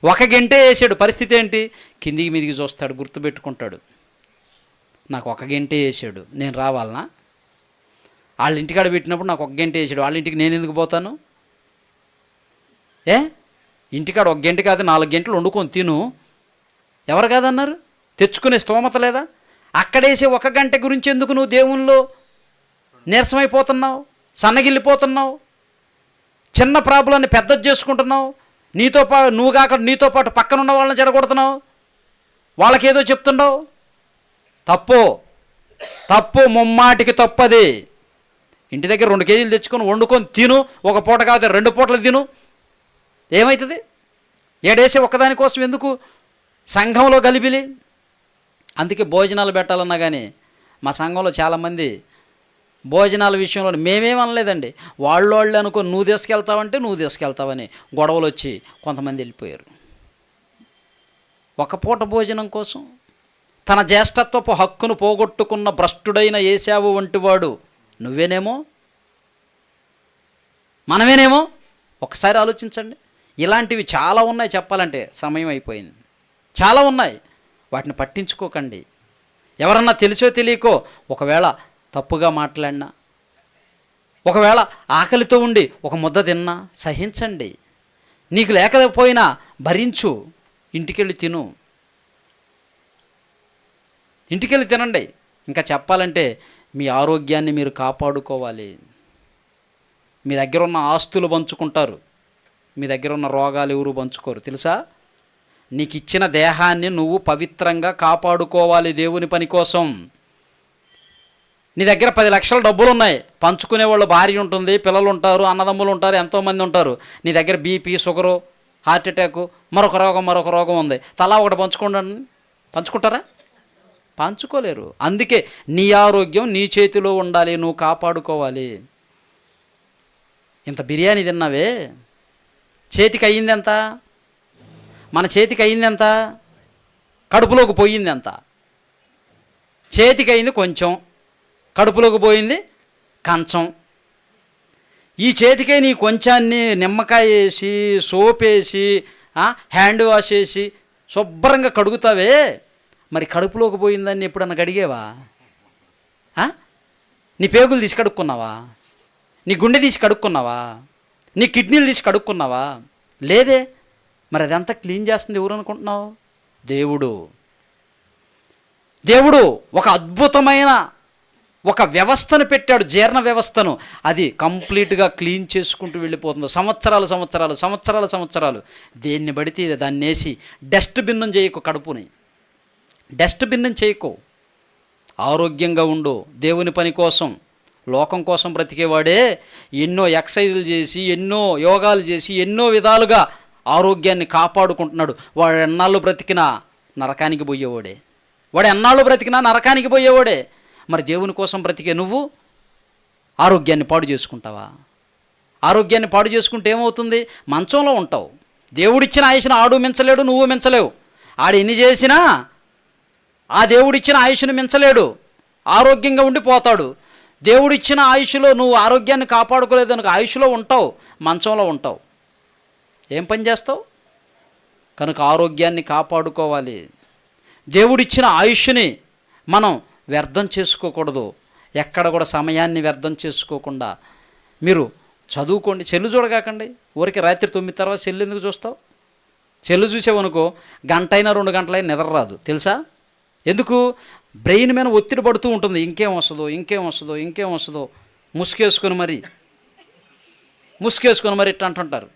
1 గంటే వేసాడు. పరిస్థితి ఏంటి? కిందికి మీదికి చూస్తాడు, గుర్తుపెట్టుకుంటాడు. నాకు 1 గంటే వేసాడు, నేను రావాలనా? వాళ్ళ ఇంటికాడ పెట్టినప్పుడు నాకు 1 గంట వేసాడు, వాళ్ళ ఇంటికి నేను ఎందుకు పోతాను? ఇంటికాడ 1 గంట కాదు 4 గంటలు వండుకొని తిను. ఎవరు కాదన్నారు? తెచ్చుకునే స్తోమత లేదా? అక్కడేసే 1 గంట గురించి ఎందుకు నువ్వు దేవునిలో నీరసమైపోతున్నావు, సన్నగిల్లిపోతున్నావు, చిన్న ప్రాబ్లాన్ని పెద్దది చేసుకుంటున్నావు, నీతో పాటు పక్కనున్న వాళ్ళని చెడగొడుతున్నావు, వాళ్ళకేదో చెప్తున్నావు? తప్పు, ముమ్మాటికి తప్పది. ఇంటి దగ్గర 2 కేజీలు తెచ్చుకొని వండుకొని తిను, 1 పూట కాదు 2 పూటలు తిను. ఏమవుతుంది? ఏడేసే ఒక్కదానికోసం ఎందుకు సంఘంలో గలిబిలి? అందుకే భోజనాలు పెట్టాలన్నా కానీ మా సంఘంలో చాలామంది భోజనాల విషయంలో మేమేమనలేదండి, వాళ్ళు అనుకో నువ్వు తీసుకెళ్తావని గొడవలు వచ్చి కొంతమంది వెళ్ళిపోయారు. 1 పూట భోజనం కోసం తన జ్యేష్ఠత్వపు హక్కును పోగొట్టుకున్న భ్రష్టుడైన ఏశావు వంటివాడు నువ్వేనేమో, మనమేనేమో. ఒకసారి ఆలోచించండి. ఇలాంటివి చాలా ఉన్నాయి, చెప్పాలంటే సమయం అయిపోయింది. చాలా ఉన్నాయి, వాటిని పట్టించుకోకండి. ఎవరన్నా తెలిసో తెలియకో ఒకవేళ తప్పుగా మాట్లాడినా, ఒకవేళ ఆకలితో ఉండి 1 ముద్ద తిన్నా సహించండి. నీకు లేకపోయినా భరించు, ఇంటికెళ్ళి తిను. ఇంటికెళ్ళి తినండి. ఇంకా చెప్పాలంటే మీ ఆరోగ్యాన్ని మీరు కాపాడుకోవాలి. మీ దగ్గర ఉన్న ఆస్తులు పంచుకుంటారు, మీ దగ్గర ఉన్న రోగాలు ఎవరు పంచుకోరు తెలుసా? నీకు ఇచ్చిన దేహాన్ని నువ్వు పవిత్రంగా కాపాడుకోవాలి దేవుని పని కోసం. నీ దగ్గర 10 లక్షల డబ్బులు ఉన్నాయి, పంచుకునే వాళ్ళు భార్య ఉంటుంది, పిల్లలు ఉంటారు, అన్నదమ్ములు ఉంటారు, ఎంతోమంది ఉంటారు. నీ దగ్గర బీపీ, షుగరు, హార్ట్ అటాకు, మరొక రోగం ఉంది, తలా ఒకటి పంచుకుంటారా? పంచుకోలేరు. అందుకే నీ ఆరోగ్యం నీ చేతిలో ఉండాలి, నువ్వు కాపాడుకోవాలి. ఇంత బిర్యానీ తిన్నావే, చేతికి అయ్యింది ఎంత? మన చేతికి అయ్యింది ఎంత? కడుపులోకి పోయింది ఎంత? చేతికి అయింది కొంచెం, కడుపులోకి పోయింది కంచం. ఈ చేతికే నీ కొంచాన్ని నిమ్మకాయ వేసి, సోప్ వేసి, హ్యాండ్ వాష్ చేసి శుభ్రంగా కడుగుతావే, మరి కడుపులోకి పోయిందని ఎప్పుడన్నా కడిగేవా? నీ పేగులు తీసి కడుక్కున్నావా? నీ గుండె తీసి కడుక్కున్నావా? నీ కిడ్నీలు తీసి కడుక్కున్నావా? లేదే. మరి అదంతా క్లీన్ చేస్తుంది ఎవరు అనుకుంటున్నావు? దేవుడు. దేవుడు ఒక అద్భుతమైన ఒక వ్యవస్థను పెట్టాడు, జీర్ణ వ్యవస్థను. అది కంప్లీట్గా క్లీన్ చేసుకుంటూ వెళ్ళిపోతుంది. సంవత్సరాలు దేన్ని పడితే దాన్ని వేసి డస్ట్బిన్నం చేయకు, కడుపుని డస్ట్బిన్నం చేయకు. ఆరోగ్యంగా ఉండు. దేవుని పని కోసం, లోకం కోసం బ్రతికేవాడే ఎన్నో ఎక్సర్సైజులు చేసి, ఎన్నో యోగాలు చేసి, ఎన్నో విధాలుగా ఆరోగ్యాన్ని కాపాడుకుంటున్నాడు. వాడు ఎన్నాళ్ళు బ్రతికినా నరకానికి పోయేవాడే. మరి దేవుని కోసం బ్రతికే నువ్వు ఆరోగ్యాన్ని పాడు చేసుకుంటావా? ఆరోగ్యాన్ని పాడు చేసుకుంటే ఏమవుతుంది? మంచంలో ఉంటావు. దేవుడిచ్చిన ఆయుష్ను ఆడు మించలేడు, నువ్వు మించలేవు. ఆడు ఎన్ని చేసినా ఆ దేవుడిచ్చిన ఆయుష్ను మించలేడు, ఆరోగ్యంగా ఉండిపోతాడు. దేవుడిచ్చిన ఆయుష్లో నువ్వు ఆరోగ్యాన్ని కాపాడుకోలేదనుకో ఆయుష్లో ఉంటావు, మంచంలో ఉంటావు, ఏం పని చేస్తావు? కనుక ఆరోగ్యాన్ని కాపాడుకోవాలి. దేవుడిచ్చిన ఆయుష్ని మనం వ్యర్థం చేసుకోకూడదు. ఎక్కడ కూడా సమయాన్ని వ్యర్థం చేసుకోకుండా మీరు చదువుకోండి. సెల్లు చూడగాకండి. ఊరికి రాత్రి 9 తర్వాత సెల్లు ఎందుకు చూస్తావు? సెల్లు చూసావనుకో గంటైనా 2 గంటలైనా నిద్ర రాదు తెలుసా? ఎందుకు? బ్రెయిన్ మీద ఒత్తిడి పడుతూ ఉంటుంది. ఇంకేం వస్తుందో ముసుకేసుకొని మరి ఇట్లా అంటుంటారు.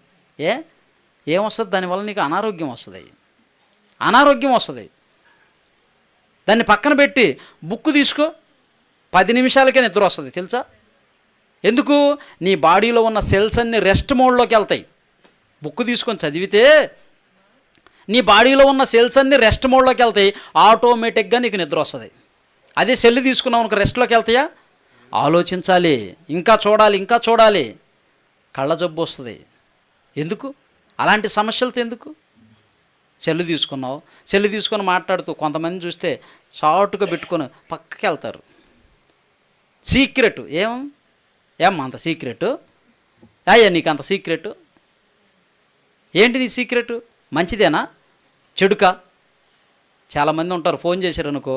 ఏమొస్తుంది? దానివల్ల నీకు అనారోగ్యం వస్తుంది. దాన్ని పక్కన పెట్టి బుక్ తీసుకో, 10 నిమిషాలకే నిద్ర వస్తుంది తెలుసా? ఎందుకు? నీ బాడీలో ఉన్న సెల్స్ అన్నీ రెస్ట్ మోడ్లోకి వెళ్తాయి. బుక్ తీసుకొని చదివితే నీ బాడీలో ఉన్న సెల్స్ అన్నీ రెస్ట్ మోడ్లోకి వెళ్తాయి, ఆటోమేటిక్గా నీకు నిద్ర వస్తుంది. అదే సెల్ తీసుకున్నావు అనుకో, రెస్ట్లోకి వెళ్తాయా? ఆలోచించాలి, ఇంకా చూడాలి, కళ్ళ జబ్బు వస్తుంది. ఎందుకు? అలాంటి సమస్యలతో ఎందుకు? సెల్ తీసుకొని మాట్లాడుతూ కొంతమంది చూస్తే షార్ట్గా పెట్టుకొని పక్కకి వెళ్తారు. సీక్రెట్ ఏమమ్మా అంత సీక్రెట్? నీకు అంత సీక్రెట్ ఏంటి? నీ సీక్రెట్ మంచిదేనా చెడుకా? చాలామంది ఉంటారు, ఫోన్ చేశారు అనుకో,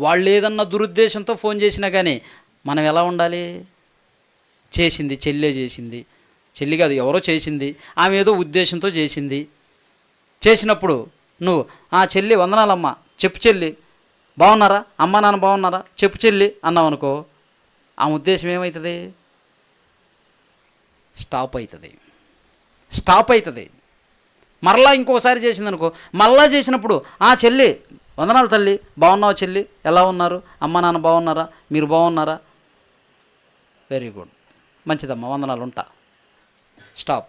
వాళ్ళు ఏదన్నా దురుద్దేశంతో ఫోన్ చేసినా కానీ మనం ఎలా ఉండాలి? చెల్లి కాదు, ఎవరో చేసింది, ఆమె ఏదో ఉద్దేశంతో చేసినప్పుడు నువ్వు చెల్లి వందనాలమ్మా, చెప్పు చెల్లి, బాగున్నారా, అమ్మ నాన్న బాగున్నారా, చెప్పు చెల్లి అన్నావు అనుకో, ఆ ఉద్దేశం ఏమవుతుంది? స్టాప్ అవుతుంది. మరలా ఇంకోసారి చేసిందనుకో, మళ్ళా చేసినప్పుడు చెల్లి వందనాలు తల్లి, బాగున్నావా చెల్లి, ఎలా ఉన్నారు, అమ్మ నాన్న బాగున్నారా, మీరు బాగున్నారా, వెరీ గుడ్, మంచిదమ్మా, వందనాలు, ఉంటా. స్టాప్.